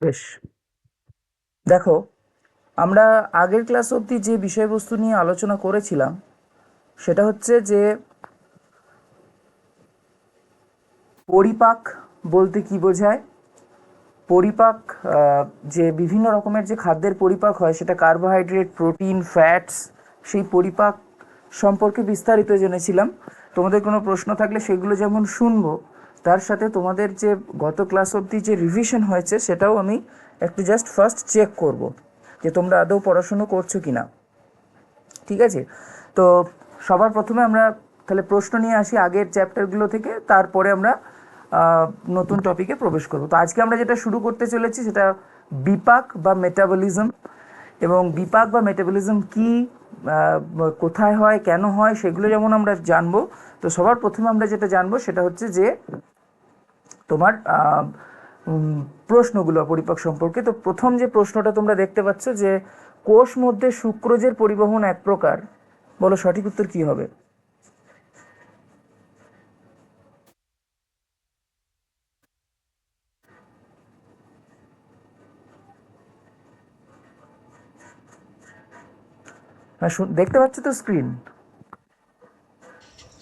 বেশ, দেখো, আমরা আগের ক্লাস অবধি যে বিষয়বস্তু নিয়ে আলোচনা করেছিলাম সেটা হচ্ছে যে পরিপাক বলতে কি বোঝায়। পরিপাক যে বিভিন্ন রকমের যে খাদ্যের পরিপাক হয় সেটা কার্বোহাইড্রেট, প্রোটিন, ফ্যাটস, সেই পরিপাক সম্পর্কে বিস্তারিত জেনেছিলাম। তোমাদের কোনো প্রশ্ন থাকলে সেগুলো যেমন শুনবো, তার সাথে তোমাদের যে গত ক্লাস অবধি যে রিভিশন হয়েছে সেটাও আমি একটু জাস্ট ফার্স্ট চেক করব যে তোমরা আদৌ পড়াশুনো করছো কি না। ঠিক আছে? তো সবার প্রথমে আমরা তাহলে প্রশ্ন নিয়ে আসি আগের চ্যাপ্টারগুলো থেকে, তারপরে আমরা নতুন টপিকে প্রবেশ করব। তো আজকে আমরা যেটা শুরু করতে চলেছি সেটা বিপাক বা মেটাবলিজম। এবং বিপাক বা মেটাবলিজম কি, কোথায় হয়, কেন হয়, সেগুলো যেমন আমরা জানবো। তো সবার প্রথমে আমরা যেটা জানবো সেটা হচ্ছে যে তোমার প্রশ্নগুলো পরিপাক সম্পর্কে। তো প্রথম যে প্রশ্নটা তোমরা দেখতে পাচ্ছ যে কোষ মধ্যে সুক্রোজের পরিবহন এক প্রকার, বলো সঠিক উত্তর কি হবে? হ্যাঁ, দেখতে পাচ্ছ তো স্ক্রিন?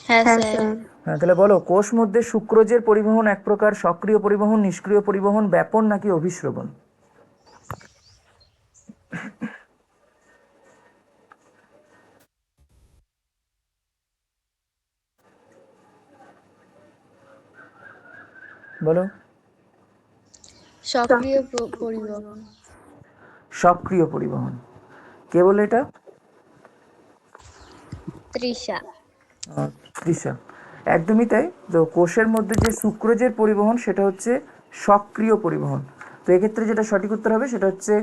হ্যাঁ হ্যাঁ স্যার। স্যার। হ্যাঁ, তাহলে বলো কোষ মধ্যে সুক্রোজের পরিবহন এক প্রকার সক্রিয় পরিবহন, নিষ্ক্রিয় পরিবহন, ব্যাপন নাকি অভিস্রবণ? বলো। সক্রিয় পরিবহন। সক্রিয় পরিবহন। কে বলে এটা? তৃষা। তৃষা। একদমই তাই। তো কোষের মধ্যে যে সুক্রোজের পরিবহন সেটা হচ্ছে সক্রিয় পরিবহন। তো এক্ষেত্রে যেটা সঠিক উত্তর হবে সেটা হচ্ছে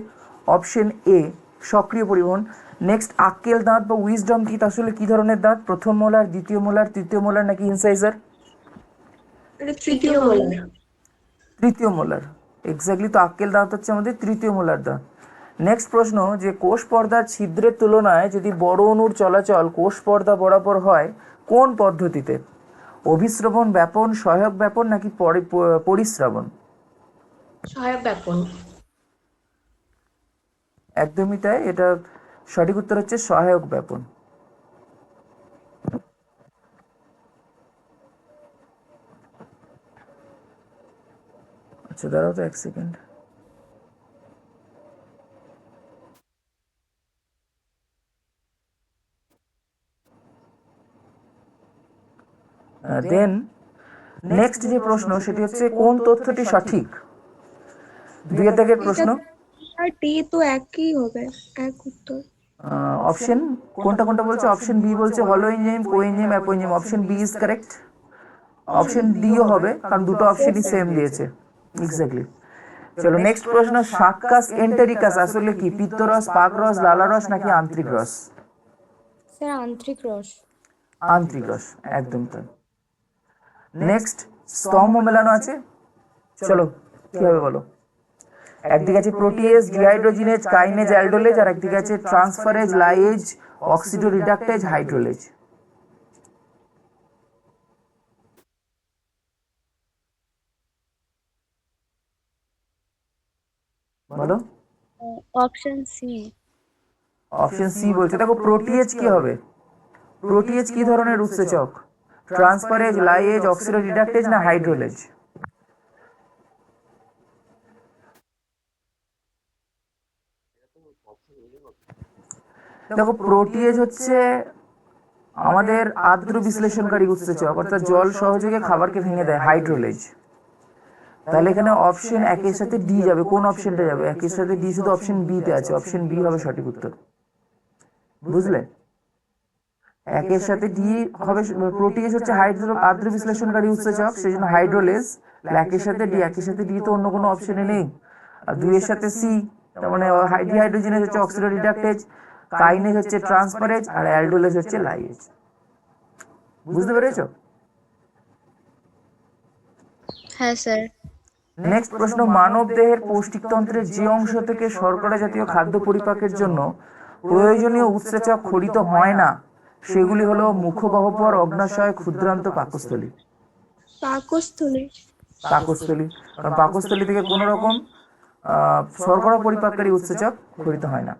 অপশন এ, সক্রিয় পরিবহন। নেক্সট, আক্কেল দাঁত বা উইজডম টিথ আসলে কি ধরনের দাঁত? প্রথম মোলার, দ্বিতীয় মোলার, তৃতীয় মোলার নাকি ইনসাইজার? এটা তৃতীয় তৃতীয় মোলার। মোলার। তৃতীয় মোলার। এক্স্যাক্টলি, তো আক্কেল দাঁত হচ্ছে আমাদের তৃতীয় মোলার দাঁত। নেক্সট প্রশ্ন, যে কোষ পর্দার ছিদ্রের তুলনায় যদি বড় অণুর চলাচল কোষ পর্দা বরাবর হয় কোন পদ্ধতিতে? অভিস্রবণ, ব্যাপন, সহায়ক ব্যাপন নাকি পরিস্রাবণ? সহায়ক ব্যাপন। একদমই তাই, এটা সঠিক উত্তর হচ্ছে সহায়ক ব্যাপন। আচ্ছা, দাঁড়াও তো এক সেকেন্ড। দেন নেক্সট যে প্রশ্ন সেটি হচ্ছে কোন তথ্যটি সঠিক? দুইয়ের দাগের এটা প্রশ্ন। আর ডি তো একই হবে, এক উত্তর। অপশন কোনটা কোনটা বলছে? অপশন বি বলছে হলো enzyme, coenzyme, apoenzyme. Option B is correct. Option ডিও হবে কারণ দুটো অপশনই সেম দিয়েছে। এক্স্যাক্টলি। চলো নেক্সট প্রশ্ন, সাক্কাস এন্টেরিকাস আসলে কি? পিত্তরস, পাকরস, লালারস নাকি আন্ত্রিক রস? স্যার আন্ত্রিক রস। আন্ত্রিক রস, একদম তাই। নেক্সট, স্তম্ভ মেলানো আছে, চলো কি হবে বলো? একদিকে আছে প্রোটিয়েজ, ডিহাইড্রোজিনেজ, কাইনেজ, অ্যালডোলেজ, আর একদিকে আছে ট্রান্সফারেজ, লাইয়েজ, অক্সিডো রিডাক্টেজ, হাইড্রোলেজ। বলো। Option C. অপশন সি বলছে। দেখো প্রোটিয়েজ কি হবে? প্রোটিয়েজ কি ধরনের উৎসেচক? ট্রান্সফারেজ, লাইয়েজ, অক্সিডো রিডাক্টেজ না হাইড্রোলেজ? দেখো প্রোটিয়েজ হচ্ছে আমাদের আর্দ্র বিশ্লেষণকারী উৎসেচক, অর্থাৎ জল সহযোগে খাবারকে ভেঙে দেয়, হাইড্রোলেজ। তাহলে এখানে অপশন একের সাথে ডি যাবে। কোন অপশনটা যাবে? একের সাথে ডি শুধু অপশন বি তে আছে, অপশন বি হবে সঠিক উত্তর। বুঝলে? একের সাথে ডি হবে। প্রোটিয়েজ হচ্ছে আর্দ্র বিশ্লেষণকারী উৎসেচক, সেই জন্য হাইড্রোলেজ। একের সাথে ডি, একের সাথে ডি তো অন্য কোনো অপশনে নেই। আর দুইয়ের সাথে সি, তার মানে ডিহাইড্রোজেনেজ হচ্ছে অক্সিডো রিডাক্টেজ, কাইনেজ হচ্ছে ট্রান্সফারেজ, আর অ্যালডোলেজ হচ্ছে লাইয়েজ। বুঝতে পেরেছো? হ্যাঁ স্যার। নেক্সট প্রশ্ন, মানব দেহের পৌষ্টিকতন্ত্রের যে অংশ থেকে শর্করা জাতীয় খাদ্য পরিপাকের জন্য প্রয়োজনীয় উৎসেচক খরিত হয় না সেগুলি হলো মুখগহ্বর, অগ্নাশয়, ক্ষুদ্রান্ত, পাকস্থলী। পাকস্থলী। পাকস্থলী, কারণ পাকস্থলী থেকে কোনো রকম শর্করা পরিপাককারী উৎসেচক ক্ষরিত হয় না।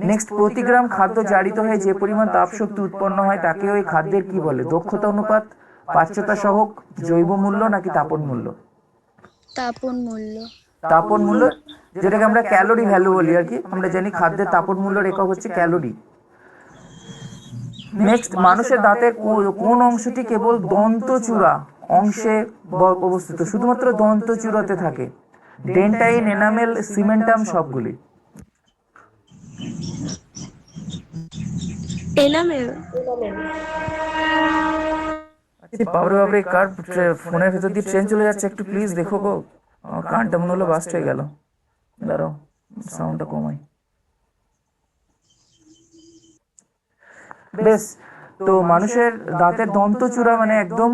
নেক্সট, প্রতি গ্রাম খাদ্য জারিত হয়ে যে পরিমাণ তাপশক্তি উৎপন্ন হয় তাকে ওই খাদ্যের কি বলে? দক্ষতা অনুপাত, পাচ্যতা সহক, জৈব মূল্য নাকি তাপন মূল্য? তাপন মূল্য। তাপন মূল্য, যেটাকে আমরা ক্যালোরি ভ্যালু বলি আর কি। আমরা জানি খাদ্যের তাপন মূল্যের একক হচ্ছে ক্যালোরি। নেক্সট, মানুষের দাঁতের কোন অংশটি কেবল দন্তচূড়া অংশে অবস্থিত? শুধুমাত্র দন্তচূড়াতে থাকে। ডেন্টাইন, এনামেল, সিমেন্টাম, সবগুলি। এনামেল। বাবরে বাবরে, কার ফোনের ভেতর দিয়ে ট্রেন চলে যাচ্ছে? একটু প্লিজ দেখো গো, আমার কানটা মনে হলো বাস্ট হয়ে গেল। দাঁড়াও, সাউন্ডটা কমাই। বেশ, তো মানুষের দাঁতের দন্তচূড়া মানে একদম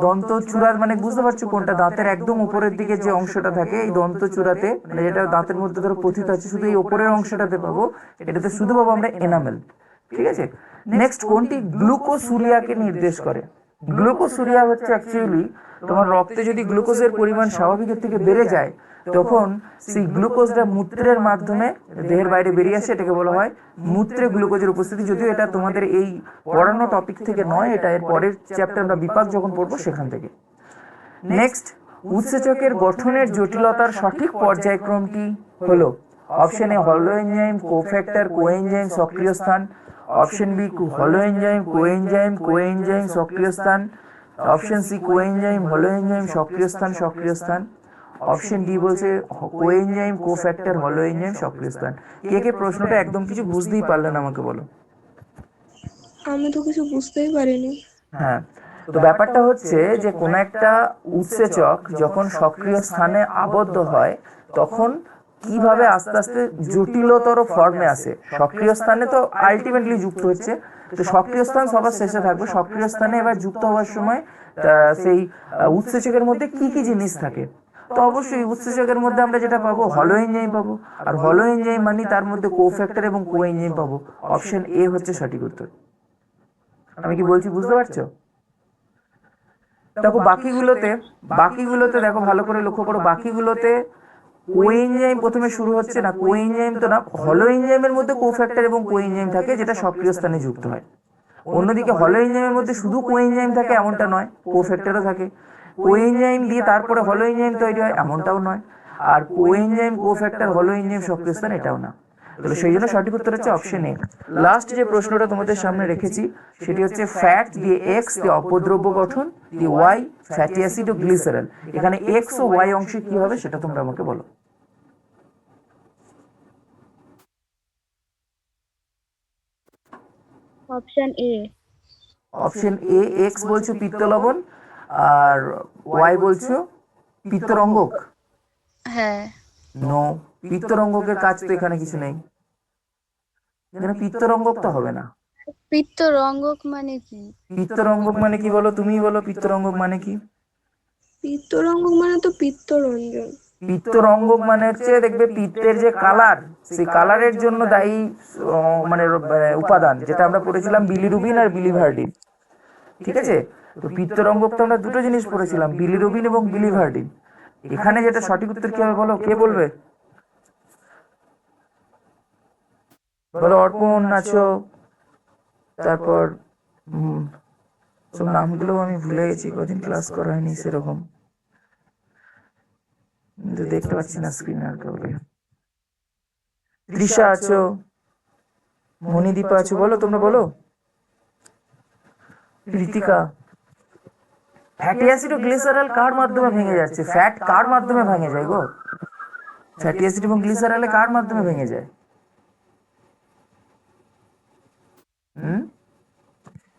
দন্তচূড়ার মানে বুঝতে পারছো কোনটা? দাঁতের একদম উপরের দিকে যে অংশটা থাকে, এই দন্তচূড়াতে, মানে যেটা দাঁতের মধ্যে ধরো পতিত আছে, শুধু এই উপরের অংশটাতে পাবো, এটাতে শুধু পাবো আমরা এনামেল। ঠিক আছে। নেক্সট, কোনটি গ্লুকোসুরিয়াকে নির্দেশ করে? গ্লুকোসুরিয়া হচ্ছে অ্যাকচুয়ালি তোমার রক্তে যদি গ্লুকোজের পরিমাণ স্বাভাবিকের থেকে বেড়ে যায়, তখন সেই গ্লুকোজটা মূত্রের মাধ্যমে দেহের বাইরে বেরিয়ে আসে, এটাকে বলা হয় মূত্রে গ্লুকোজের উপস্থিতি। যদিও এটা তোমাদের এই পড়ানো টপিক থেকে নয়, এটা এর পরের চ্যাপ্টার আমরা বিপাক যখন পড়বো সেখান থেকে। নেক্সট, উৎসেচকের গঠনের জটিলতার সঠিক পর্যায়ক্রমটি হলো? অপশন এ হলো এনজাইম, কোফ্যাক্টর, কোএনজাইম, সক্রিয় স্থান। অপশন বি হলো এনজাইম, কোএনজাইম, কোএনজাইম, সক্রিয় স্থান। অপশন সি কোএনজাইম, হলো এনজাইম, সক্রিয় স্থান, সক্রিয় স্থান। অপশন ডি বলছে কোএনজাইম, কোফ্যাক্টর, হলো এনজাইম, সক্রিয় স্থান। কে কে প্রশ্নটা একদম কিছু বুঝতেই পারলেন আমাকে বলো? আমি তো কিছু বুঝতেই পারিনি। হ্যাঁ, তো ব্যাপারটা হচ্ছে যে কোনো একটা উৎসেচক যখন সক্রিয় স্থানে আবদ্ধ হয়, তখন কিভাবে আস্তে আস্তে জটিলতর ফর্মে আসে। সক্রিয় স্থানে তো আলটিমেটলি যুক্ত হচ্ছে, তো সক্রিয় স্থান সবার শেষে থাকবে। সক্রিয় স্থানে এবার যুক্ত হওয়ার সময় সেই উৎসেচকের মধ্যে কি কি জিনিস থাকে? তো অবশ্যই উৎসেচকের মধ্যে আমরা যেটা পাবো, হলো এনজাইম পাবো। আর হলো এনজাইম মানে তার মধ্যে কোফ্যাক্টর এবং কোএনজাইম পাবো। অপশন এ হচ্ছে সঠিক উত্তর। আমি কি বলছি বুঝতে পারছো? দেখো বাকিগুলোতে দেখো ভালো করে লক্ষ্য করো, বাকিগুলোতে কোএনজাইম প্রথমে শুরু হচ্ছে না, কোএনজাইম তো না, হলো এনজাইমের মধ্যে কোফ্যাক্টর এবং কোএনজাইম থাকে, যেটা সক্রিয় স্থানে যুক্ত হয়। অন্যদিকে হলো এনজাইমের মধ্যে শুধু কোএনজাইম থাকে এমনটা নয়, কোফ্যাক্টরও থাকে। কোএনজাইম দিয়ে তারপরে হলো এনজাইম তৈরি হয় এমনটাও নয়। আর কোএনজাইম, কোফ্যাক্টর, হলো এনজাইম, সক্রিয় স্থান, এটাও না। তাহলে সেই জন্য সঠিক উত্তর হচ্ছে অপশন এ। লাস্ট যে প্রশ্নটা তোমাদের সামনে রেখেছি সেটি হচ্ছে ফ্যাট দিয়ে এক্স দিয়ে অপদ্রব্য গঠন, দিয়ে ওয়াই ফ্যাটি অ্যাসিড ও গ্লিসারল। এখানে এক্স ও ওয়াই অংশে কি হবে সেটা তোমরা আমাকে বলো। Option A. Option A, x বলছো পিত্ত লবণ, আর ওয়াই বলছো পিত্তরঙ্গক। হ্যাঁ। নো, পিত্তরঙ্গকের কাজ তো এখানে কিছু নেই, এখানে পিত্তরঙ্গক তো হবে না। পিত্ত রঙ্গক মানে কি? পিত্তরঙ্গক মানে কি বলো, তুমিই বলো পিত্তরঙ্গক মানে কি? পিত্তরঙ্গ মানে তো পিত্তরঞ্জন। পিত্তরঙ্গক মানে হচ্ছে, দেখবে পিত্তের যে কালার, সেই কালারের জন্য দায়ী মানে উপাদান, যেটা আমরা পড়েছিলাম বিলিরুবিন আর বিলিভার্ডিন। ঠিক আছে, তো পিত্তরঙ্গক তো আমরা দুটো জিনিস পড়েছিলাম, বিলিরুবিন এবং বিলিভার্ডিন। এখানে যেটা সঠিক উত্তর কি হবে বলো, কে বলবে? বলো, অর্পণ আছো, তারপর সব নামগুলো আমি ভুলে গেছি, কদিন ক্লাস করা হয়নি সেরকম, কিন্তু দেখতে পাচ্ছি না স্ক্রিনে আর কাউকে। তৃষা আছো, মণিদীপা আছো, বলো তোমরা বলো। ঋতিকা, ফ্যাটি অ্যাসিড ও গ্লিসারল কার মাধ্যমে ভেঙে যাচ্ছে? ফ্যাট কার মাধ্যমে ভেঙে যায় গো? ফ্যাটি অ্যাসিড এবং গ্লিসারলে কার মাধ্যমে ভেঙে যায়? হুম,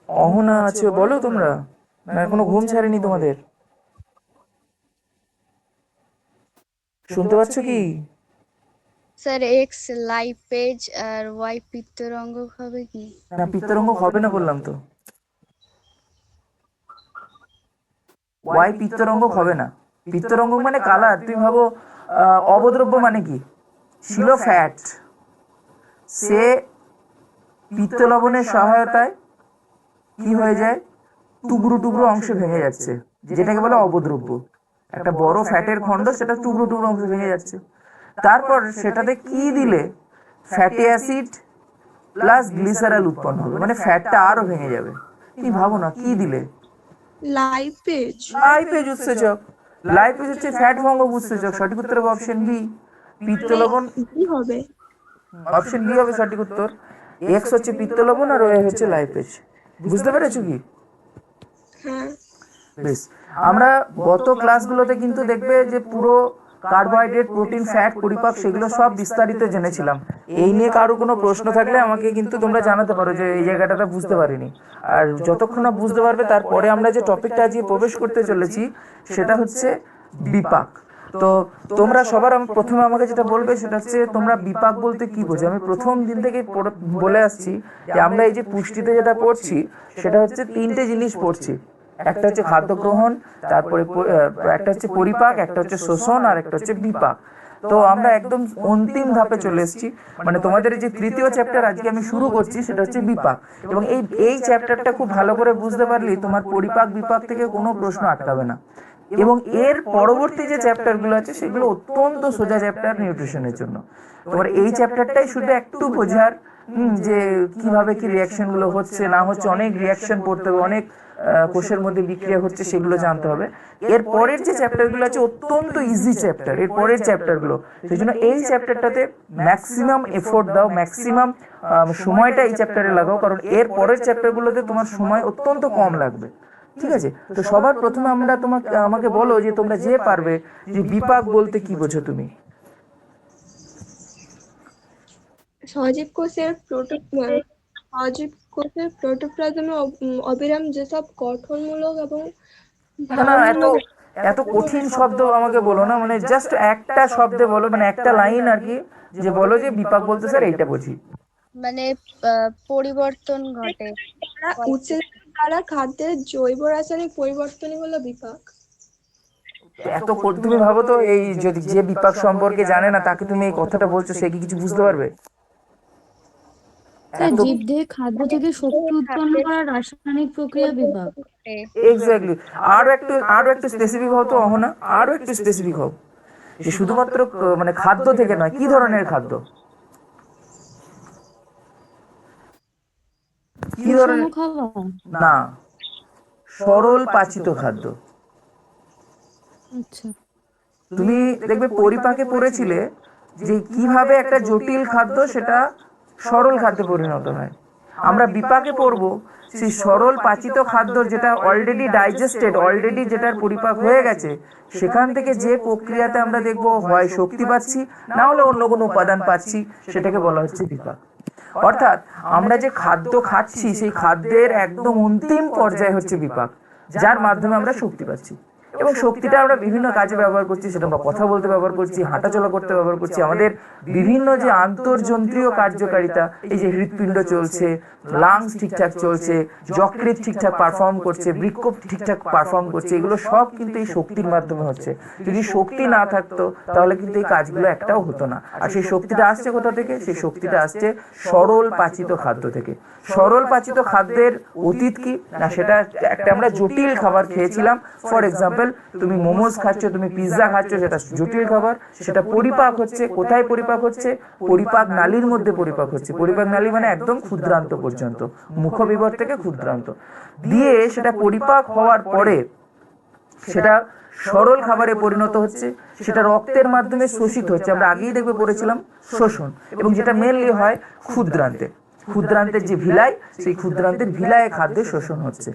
অহনা আছো, বলো তোমরা, না এখনো ঘুম ছাড়েনি তোমাদের? শুনতে পাচ্ছ কি? স্যার এক্স লাইপেজ আর ওয়াই পিত্তরঙ্গক হবে কি? না, পিত্তরঙ্গক হবে না বললাম তো, ওয়াই পিত্তরঙ্গক হবে না। পিত্তরঙ্গক মানে কালার, তুমি ভাবো অবদ্রব্য মানে কি? ছিল ফ্যাট, সে পিত্ত লবণের সহায়তায় কি হয়ে যায়, টুকরো টুকরো অংশে ভেঙে যাচ্ছে, যেটাকে বলে অবদ্রব্য। একটা বড় ফ্যাটের খণ্ড, সেটা টুকরো টুকরো অংশে ভেঙে যাচ্ছে। তারপর সেটাতে কি দিলে ফ্যাটি অ্যাসিড প্লাস গ্লিসারল উৎপন্ন হবে, মানে ফ্যাটটা আরো ভেঙে যাবে। তুমি ভাবো না কি দিলে? লাইপেজ। লাইপেজ উৎসেচক। লাইপেজ হচ্ছে ফ্যাট ভঙ্গক উৎসেচক। সঠিক উত্তর হবে অপশন বি, পিত্ত লবণ। কি হবে? অপশন বি হবে সঠিক উত্তর। এক্স হচ্ছে পিত্ত লবণ আর ওয়ে হচ্ছে লাইপেজ। বুঝতে পেরেছো কি? হ্যাঁ। বেশ, আমরা গত ক্লাসগুলোতে কিন্তু দেখবে যে পুরো কার্বোহাইড্রেট, প্রোটিন, ফ্যাট পরিপাক সেগুলো সব বিস্তারিত জেনেছিলাম। এই নিয়ে কারো কোনো প্রশ্ন থাকলে আমাকে কিন্তু তোমরা জানাতে পারো যে এই জায়গাটা বুঝতে পারিনি। আর যতক্ষণ না বুঝতে পারবে তারপরে আমরা যে টপিকটা আজকে প্রবেশ করতে চলেছি সেটা হচ্ছে বিপাক। তো তোমরা সবার প্রথমে আমাকে যেটা বলবে সেটা হচ্ছে তোমরা বিপাক বলতে কি বোঝো। আমি প্রথম দিন থেকে বলে আসছি যে আমরা এই যে পুষ্টিতে যেটা পড়ছি সেটা হচ্ছে তিনটে জিনিস পড়ছি। একটা হচ্ছে খাদ্য গ্রহণ, তারপরে একটা হচ্ছে পরিপাক, একটা হচ্ছে শোষণ, আর একটা হচ্ছে বিপাক। তো আমরা একদম অন্তিম ধাপে চলে এসেছি, মানে তোমাদের যে তৃতীয় চ্যাপ্টার আজকে আমি শুরু করছি সেটা হচ্ছে বিপাক। এবং এই চ্যাপ্টারটা খুব ভালো করে বুঝতে পারলে তোমার পরিপাক বিপাক থেকে কোনো প্রশ্ন আটকাবে না। এবং এর পরবর্তী যে চ্যাপ্টারগুলো আছে সেগুলো অত্যন্ত সোজা চ্যাপ্টার নিউট্রিশনের জন্য। তোমার এই চ্যাপ্টারটাই শুধু একটু বোঝার যে কিভাবে কি রিয়াকশন গুলো হচ্ছে না হচ্ছে, অনেক রিয়াকশন পড়তে হবে, অনেক কোষের মধ্যে বিক্রিয়া হচ্ছে সেগুলো জানতে হবে। এর পরের যে চ্যাপ্টারগুলো আছে অত্যন্ত ইজি চ্যাপ্টার, এর পরের চ্যাপ্টারগুলো। সেই জন্য এই চ্যাপ্টারটাতে ম্যাক্সিমাম এফোর্ট দাও, ম্যাক্সিমাম সময়টা এই চ্যাপ্টারে লাগাও, কারণ এর পরের চ্যাপ্টারগুলোতে তোমার সময় অত্যন্ত কম লাগবে। ঠিক আছে? তো সবার প্রথমে আমাকে বলো যে তোমরা যে পারবে যে বিপাক বলতে কি বোঝো তুমি? সজীব কোষের প্রোটোপ্লাজমে অবিরাম যেসব গঠনমূলক এবং না না, এত কঠিন শব্দ আমাকে বলো না, মানে জাস্ট একটা শব্দে বলো, মানে একটা লাইন আর কি, যে বলো যে বিপাক বলতে স্যার এইটা বুঝি। মানে পরিবর্তন ঘটে। উৎসেচক দ্বারা খাদ্যের জৈব রাসায়নিক পরিবর্তনই হলো বিপাক। তুমি ভাবো তো, এই যদি যে বিপাক সম্পর্কে জানে না তাকে তুমি এই কথাটা বলছো, সে কি কিছু বুঝতে পারবে? স্যার, জীবদেহে খাদ্য থেকে শক্তি উৎপন্ন করার রাসায়নিক প্রক্রিয়া বিপাক। এক্স্যাক্টলি। আরো একটু স্পেসিফিক হও তো অহনা, আরো একটু স্পেসিফিক হও, যে শুধুমাত্র মানে খাদ্য থেকে নয়, কি ধরনের খাদ্য, কি ধরনের? সুষম খাবার। না, সরল পাচিত খাদ্য। আচ্ছা। তুমি দেখবে পরিপাকে পড়েছিলে যে কিভাবে একটা জটিল খাদ্য সেটা সরল খাদ্যে পরিণত হয়। আমরা বিপাকে পড়ব সেই সরল পাচিত খাদ্য যেটা অলরেডি ডাইজেস্টেড, অলরেডি যেটার পরিপাক হয়ে গেছে, সেখান থেকে যে প্রক্রিয়াতে আমরা দেখব হয় শক্তি পাচ্ছি, না হলে অন্য কোনো উপাদান পাচ্ছি, সেটাকে বলা হচ্ছে বিপাক। অর্থাৎ আমরা যে খাদ্য খাচ্ছি সেই খাদ্যের একদম অন্তিম পর্যায়ে হচ্ছে বিপাক, যার মাধ্যমে আমরা শক্তি পাচ্ছি। এবং শক্তিটা আমরা বিভিন্ন কাজে ব্যবহার করছি, সেটা আমরা কথা বলতে ব্যবহার করছি, হাঁটাচলা করতে ব্যবহার করছি, আমাদের বিভিন্ন যে আন্তর্যন্ত্রীয় কার্যকারিতা, এই যে হৃৎপিণ্ড চলছে, লাংস ঠিকঠাক চলছে, যকৃৎ ঠিকঠাক পারফর্ম করছে, বৃক্ক ঠিকঠাক পারফর্ম করছে, এগুলো সব কিন্তু এই শক্তির মাধ্যমে হচ্ছে। যদি শক্তি না থাকতো তাহলে কিন্তু এই কাজগুলো একটাও হতো না। আর সেই শক্তিটা আসছে কোথা থেকে? সেই শক্তিটা আসছে সরল পাচিত খাদ্য থেকে। সরল পাচিত খাদ্যের অতীত কি না, সেটা একটা আমরা জটিল খাবার খেয়েছিলাম। ফর এক্সাম্পল, তুমি মোমোজ খাচ্ছ, তুমি পিৎজা খাচ্ছ, সেটা জটিল খাবার। সেটা পরিপাক হচ্ছে কোথায়? পরিপাক হচ্ছে পরিপাক নালীর মধ্যে পরিপাক হচ্ছে। পরিপাক নালী মানে একদম ক্ষুদ্রান্ত পর্যন্ত, মুখবিবর থেকে ক্ষুদ্রান্ত দিয়ে সেটা পরিপাক হওয়ার পরে সেটা সরল খাবারে পরিণত হচ্ছে, সেটা রক্তের মাধ্যমে শোষিত হচ্ছে। আমরা আগেই দেখবে পড়েছিলাম শোষণ, এবং যেটা মেনলি হয় ক্ষুদ্রান্তে। ক্ষুদ্রান্তের যে ভিলাই, সেই ক্ষুদ্রান্তের ভিলায় খাদ্যের শোষণ হচ্ছে।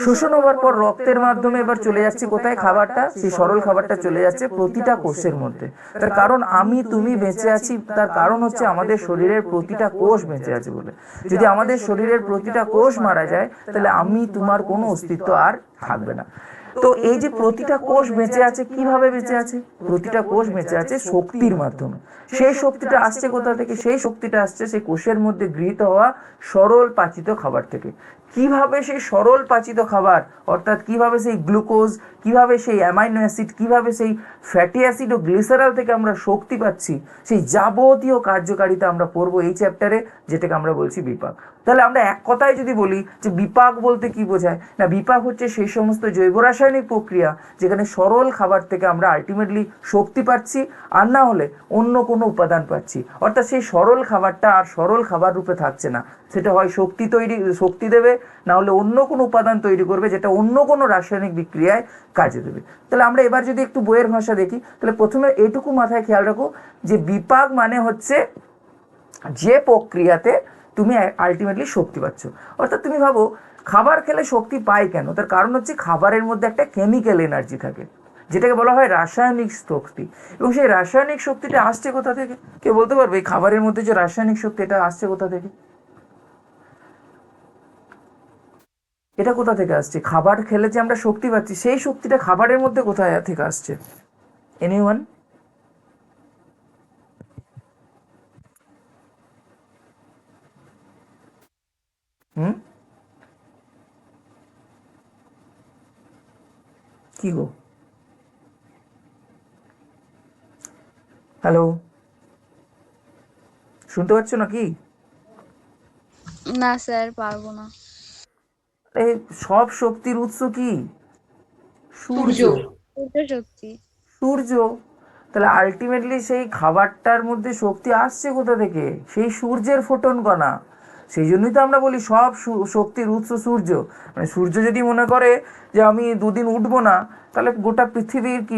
শোষণ হওয়ার পর রক্তের মাধ্যমে এবার চলে যাচ্ছে কোথায় খাবারটা? সেই সরল খাবারটা চলে যাচ্ছে প্রতিটা কোষের মধ্যে। তার কারণ আমি তুমি বেঁচে আছি, তার কারণ হচ্ছে আমাদের শরীরের প্রতিটা কোষ বেঁচে আছে বলে। যদি আমাদের শরীরের প্রতিটা কোষ মারা যায় তাহলে আমি তোমার কোনো অস্তিত্ব আর থাকবে না। তো এই যে প্রতিটা কোষ বেঁচে আছে, কিভাবে বেঁচে আছে? প্রতিটা কোষ বেঁচে আছে শক্তির মাধ্যমে। সেই শক্তিটা আসছে কোথা থেকে? সেই শক্তিটা আসছে সেই কোষের মধ্যে গৃহীত হওয়া সরল পাচিত খাবার থেকে। কিভাবে সেই সরল পাচিত খাবার, অর্থাৎ কিভাবে সেই গ্লুকোজ, কিভাবে সেই অ্যামাইনো অ্যাসিড, কিভাবে সেই ফ্যাটি অ্যাসিড ও গ্লিসারল থেকে আমরা শক্তি পাচ্ছি, সেই যাবতীয় কার্যকারিতা আমরা পড়বো এই চ্যাপ্টারে, যেটাকে আমরা বলছি বিপাক। তাহলে আমরা এক কথায় যদি বলি যে বিপাক বলতে কি বোঝায়, না বিপাক হচ্ছে সেই সমস্ত জৈব রাসায়নিক প্রক্রিয়া যেখানে সরল খাবার থেকে আমরা আলটিমেটলি শক্তি পাচ্ছি, আর না হলে অন্য কোনো উপাদান পাচ্ছি। অর্থাৎ সেই সরল খাবারটা আর সরল খাবার রূপে থাকছে না, সেটা হয় শক্তি দেবে, না হলে অন্য কোনো উপাদান তৈরি করবে যেটা অন্য কোনো রাসায়নিক বিক্রিয়ায় কাজে দেবে। তাহলে আমরা এবার যদি একটু বইয়ের ভাষা দেখি, তাহলে প্রথমে এটুকু মাথায় খেয়াল রাখো যে বিপাক মানে হচ্ছে যে প্রক্রিয়াতে তুমি আলটিমেটলি শক্তি পাচ্ছ। অর্থাৎ তুমি ভাবো খাবার খেলে শক্তি পাই কেন, তার কারণ হচ্ছে খাবারের মধ্যে একটা কেমিক্যাল এনার্জি থাকে যেটাকে বলা হয় রাসায়নিক শক্তি, এবং সেই রাসায়নিক শক্তিটা আসছে কোথা থেকে? কেউ বলতে পারবে এই খাবারের মধ্যে যে রাসায়নিক শক্তি এটা আসছে কোথা থেকে? এটা কোথা থেকে আসছে? খাবার খেলে যে আমরা শক্তি পাচ্ছি সেই শক্তিটা খাবারের মধ্যে কোথায় থেকে আসছে? এনিওয়ান? হুম, কি গো? হ্যালো, শুনতে পাচ্ছ নাকি? না স্যার, পারবো না। এই সব শক্তির উৎস কি? সূর্য। সূর্য শক্তি। সূর্য। তাহলে আলটিমেটলি সেই খাবারটার মধ্যে শক্তি আসছে কোথা থেকে? সেই সূর্যের ফোটন কণা। সেই জন্যই তো আমরা বলি সব শক্তির উৎস সূর্য। মানে সূর্য যদি মনে করে যে আমি দুদিন উঠবো না, তাহলে গোটা পৃথিবীর কি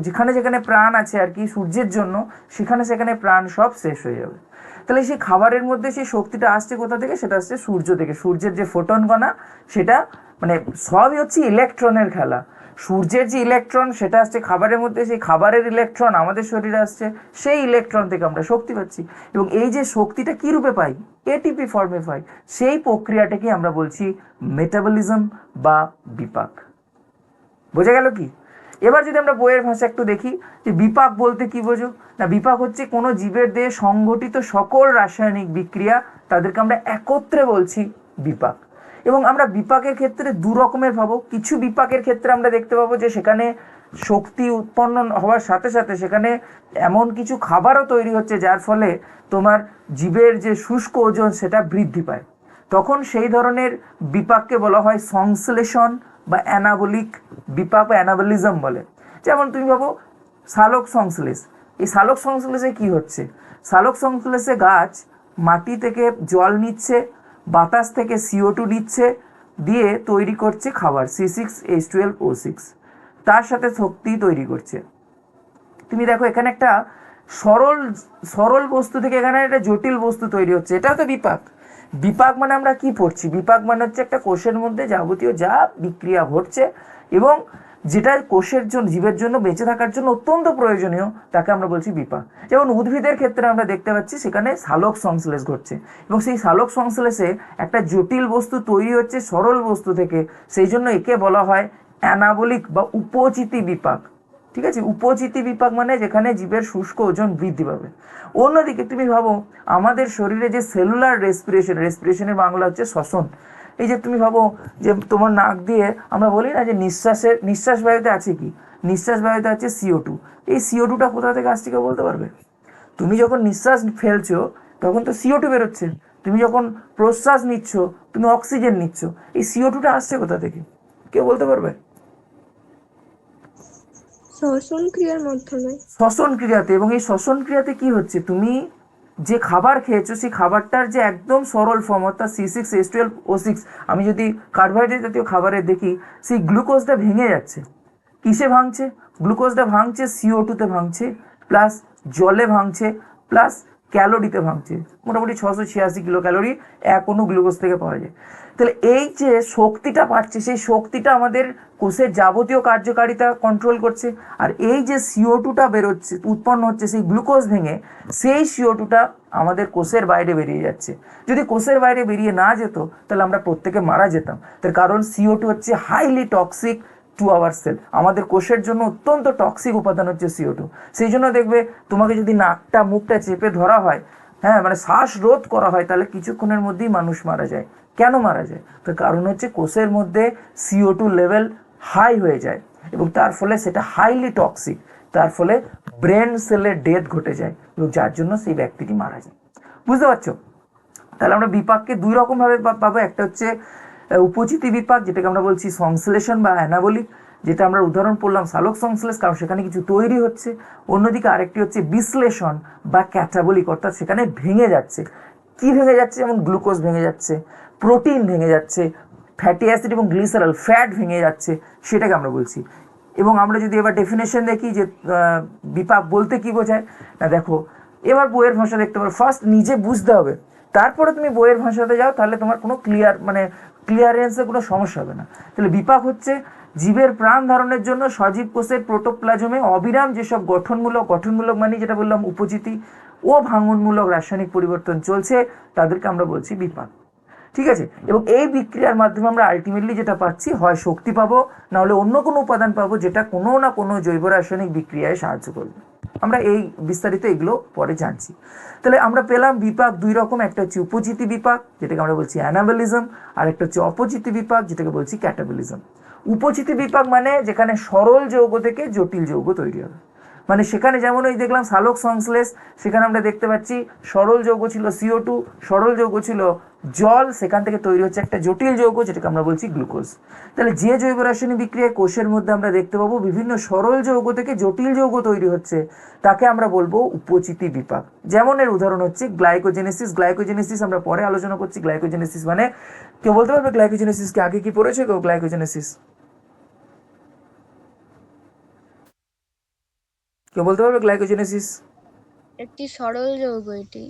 যেখানে যেখানে প্রাণ আছে আর কি সূর্যের জন্য, সেখানে সেখানে প্রাণ সব শেষ হয়ে যাবে। তাহলে সেই খাবারের মধ্যে সেই শক্তিটা আসছে কোথা থেকে? সেটা আসছে সূর্য থেকে। সূর্যের যে ফোটন কণা সেটা মানে সবই হচ্ছে ইলেকট্রনের খেলা। সূর্যের যে ইলেকট্রন সেটা আসছে খাবারের মধ্যে, সেই খাবারের ইলেকট্রন আমাদের শরীরে আসছে, সেই ইলেকট্রন থেকে আমরা শক্তি পাচ্ছি। এবং এই যে শক্তিটা কি রূপে পাই? এটিপি ফর্মে পাই। সেই প্রক্রিয়াটাকে আমরা বলছি মেটাবলিজম বা বিপাক। বোঝা গেল কি? এবার যদি আমরা বইয়ের ভাষা একটু দেখি যে বিপাক বলতে কি বোঝো, না বিপাক হচ্ছে কোনো জীবের দেহে সংঘটিত সকল রাসায়নিক বিক্রিয়া, তাদেরকে আমরা একত্রে বলছি বিপাক। এবং আমরা বিপাকের ক্ষেত্রে দু রকমের পাবো। কিছু বিপাকের ক্ষেত্রে আমরা দেখতে পাবো যে সেখানে শক্তি উৎপন্ন হওয়ার সাথে সাথে সেখানে এমন কিছু খাবারও তৈরি হচ্ছে যার ফলে তোমার জীবের যে শুষ্ক ওজন সেটা বৃদ্ধি পায়। তখন সেই ধরনের বিপাককে বলা হয় সংশ্লেষণ বা অ্যানাবলিক বিপাক বা অ্যানাবলিজম বলে। যেমন তুমি ভাবো সালোক সংশ্লেষ। এই সালোক সংশ্লেষে কি হচ্ছে? সালোক সংশ্লেষে গাছ মাটি থেকে জল নিচ্ছে, বাতাস থেকে CO2 নিচ্ছে, দিয়ে তৈরি করছে খাবার C6H12O6, তার সাথে শক্তি তৈরি করছে। তুমি দেখো এখানে একটা সরল সরল বস্তু থেকে এখানে একটা জটিল বস্তু তৈরি হচ্ছে, এটা তো বিপাক। বিপাক মানে আমরা কি পড়ছি? বিপাক মানে হচ্ছে একটা কোষের মধ্যে যাবতীয় যা বিক্রিয়া ঘটছে এবং যেটা কোষের জন্য জীবের জন্য বেঁচে থাকার জন্য অত্যন্ত প্রয়োজনীয়, তাকে আমরা বলছি বিপাক। যেমন উদ্ভিদের ক্ষেত্রে আমরা দেখতে পাচ্ছি সেখানে সালোক সংশ্লেষ ঘটছে এবং সেই সালোক সংশ্লেষে একটা জটিল বস্তু তৈরি হচ্ছে সরল বস্তু থেকে, সেই জন্য একে বলা হয় অ্যানাবলিক বা উপচিতি বিপাক। ঠিক আছে, উপচিতি বিপাক মানে যেখানে জীবের শুষ্ক ওজন বৃদ্ধি পাবে। অন্যদিকে তুমি ভাবো আমাদের শরীরে যে সেলুলার রেসপিরেশনের বাংলা হচ্ছে শ্বসন। এই যে তুমি ভাবো যে তোমার নাক দিয়ে আমরা বলি না যে নিঃশ্বাস বায়ুতে আছে কি? নিঃশ্বাস বায়ুতে আছে CO2। এই CO2টা কোথা থেকে আসছে কেউ বলতে পারবে? তুমি যখন নিঃশ্বাস ফেলছো তখন তো CO2 বেরোচ্ছে, তুমি যখন প্রশ্বাস নিচ্ছ তুমি অক্সিজেন নিচ্ছ, এই CO2টা আসছে কোথা থেকে কেউ বলতে পারবে? শ্বসন ক্রিয়ার মাধ্যমে। শ্বসন ক্রিয়াতে। এবং এই শ্বসন ক্রিয়াতে কি হচ্ছে, তুমি যে খাবার খেয়েছো সেই খাবারটার যে একদম সরল ফর্ম অর্থাৎ C6H12O6, আমি যদি কার্বোহাইড্রেট জাতীয় খাবারে দেখি সেই গ্লুকোজটা ভেঙে যাচ্ছে। কিসে ভাঙছে? গ্লুকোজটা ভাঙছে CO2তে ভাঙছে, প্লাস জলে ভাঙছে, প্লাস ক্যালোরিতে ভাঙছে। মোটামুটি 686 কিলো ক্যালোরি এক অণু গ্লুকোজ থেকে পাওয়া যায়। তাহলে এই যে শক্তিটা পাচ্ছে সেই শক্তিটা আমাদের কোষের যাবতীয় কার্যকারিতা কন্ট্রোল করছে। আর এই যে CO2টা বেরোচ্ছে উৎপন্ন হচ্ছে সেই গ্লুকোজ ভেঙে, সেই CO2টা আমাদের কোষের বাইরে বেরিয়ে যাচ্ছে। যদি কোষের বাইরে বেরিয়ে না যেত তাহলে আমরা প্রত্যেকে মারা যেতাম। তার কারণ CO2 হচ্ছে highly toxic to our cell. আমাদের কোষের জন্য অত্যন্ত টক্সিক উপাদান হচ্ছে CO2। সেই জন্য দেখবে তোমাকে যদি নাকটা মুখটা চেপে ধরা হয়, হ্যাঁ মানে শ্বাস রোধ করা হয়, তাহলে কিছুক্ষণের মধ্যেই মানুষ মারা যায়। কেন মারা যায়? তার কারণ হচ্ছে কোষের মধ্যে CO2 লেভেল হাই হয়ে যায় এবং তার ফলে সেটা হাইলি টক্সিক, তার ফলে ব্রেন সেলের ডেথ ঘটে যায় এবং যার জন্য সেই ব্যক্তিটি মারা যায়। বুঝতে পারছো? তাহলে আমরা বিপাককে দুই রকম ভাবে পাবো। একটা হচ্ছে উপচিতি বিপাক, যেটাকে আমরা বলছি সংশ্লেষণ বা অ্যানাবলিক, যেটা আমরা উদাহরণ পড়লাম সালোক সংশ্লেষ, কারণ সেখানে কিছু তৈরি হচ্ছে। অন্যদিকে আরেকটি হচ্ছে বিশ্লেষণ বা ক্যাটাবলিক, অর্থাৎ সেখানে ভেঙে যাচ্ছে। কি ভেঙে যাচ্ছে? যেমন গ্লুকোজ ভেঙে যাচ্ছে, প্রোটিন ভেঙে যাচ্ছে, ফ্যাটি অ্যাসিড এবং গ্লিসারল ফ্যাট ভেঙে যাচ্ছে, সেটাকে আমরা বলছি। এবং আমরা যদি এবার ডেফিনেশন দেখি যে বিপাক বলতে কি বোঝায়, না দেখো এবার বইয়ের ভাষা দেখতে পারো, ফার্স্ট নিজে বুঝতে হবে, তারপরে তুমি বইয়ের ভাষাতে যাও, তাহলে তোমার কোনো ক্লিয়ারেন্সে কোনো সমস্যা হবে না। তাহলে বিপাক হচ্ছে জীবের প্রাণ ধারণের জন্য সজীব কোষের প্রোটোপ্লাজমে অবিরাম যেসব গঠনমূলক মানে যেটা বললাম উপচিতি ও ভাঙনমূলক রাসায়নিক পরিবর্তন চলছে, তাদেরকে আমরা বলছি বিপাক। ঠিক আছে? এবং এই বিক্রিয়ার মাধ্যমে আমরা আলটিমেটলি যেটা পাচ্ছি, হয় শক্তি পাবো, না হলে অন্য কোনো উপাদান পাবো যেটা কোনো না কোনো জৈব রাসায়নিক বিক্রিয়ায় সাহায্য করবে। আমরা এই বিস্তারিত এগুলো পরে জানছি। তাহলে আমরা পেলাম বিপাক দুই রকম, একটা হচ্ছে উপচিতি বিপাক যেটাকে আমরা বলছি অ্যানাবলিজম, আর একটা হচ্ছে অপচিতি বিপাক যেটাকে বলছি ক্যাটাবলিজম। উপচিতি বিপাক মানে যেখানে সরল যৌগ থেকে জটিল যৌগ তৈরি হবে, মানে সেখানে যেমন ওই দেখলাম সালোক সংশ্লেষ, সেখানে আমরা দেখতে পাচ্ছি সরল যৌগ ছিল CO2, সরল যৌগ ছিল জল, সেখান থেকে তৈরি হচ্ছে একটা জটিল যৌগ যেটাকে আমরা বলছি গ্লুকোজ। তাহলে যে জৈব রাসায়নিক বিক্রিয়ায় কোষের মধ্যে আমরা দেখতে পাবো বিভিন্ন সরল যৌগ থেকে জটিল যৌগ তৈরি হচ্ছে, তাকে আমরা বলবো উপচিতি বিপাক। যেমন এর উদাহরণ হচ্ছে গ্লাইকোজেনেসিস আমরা পরে আলোচনা করছি। গ্লাইকোজেনেসিস মানে কেউ বলতে পারবে গ্লাইকোজেনেসিসকে আগে কি পড়েছে কেউ? গ্লাইকোজেনেসিস কেউ বলতে পারবে গ্লাইকোজেনেসিস? একটি সরল যৌগ এটি।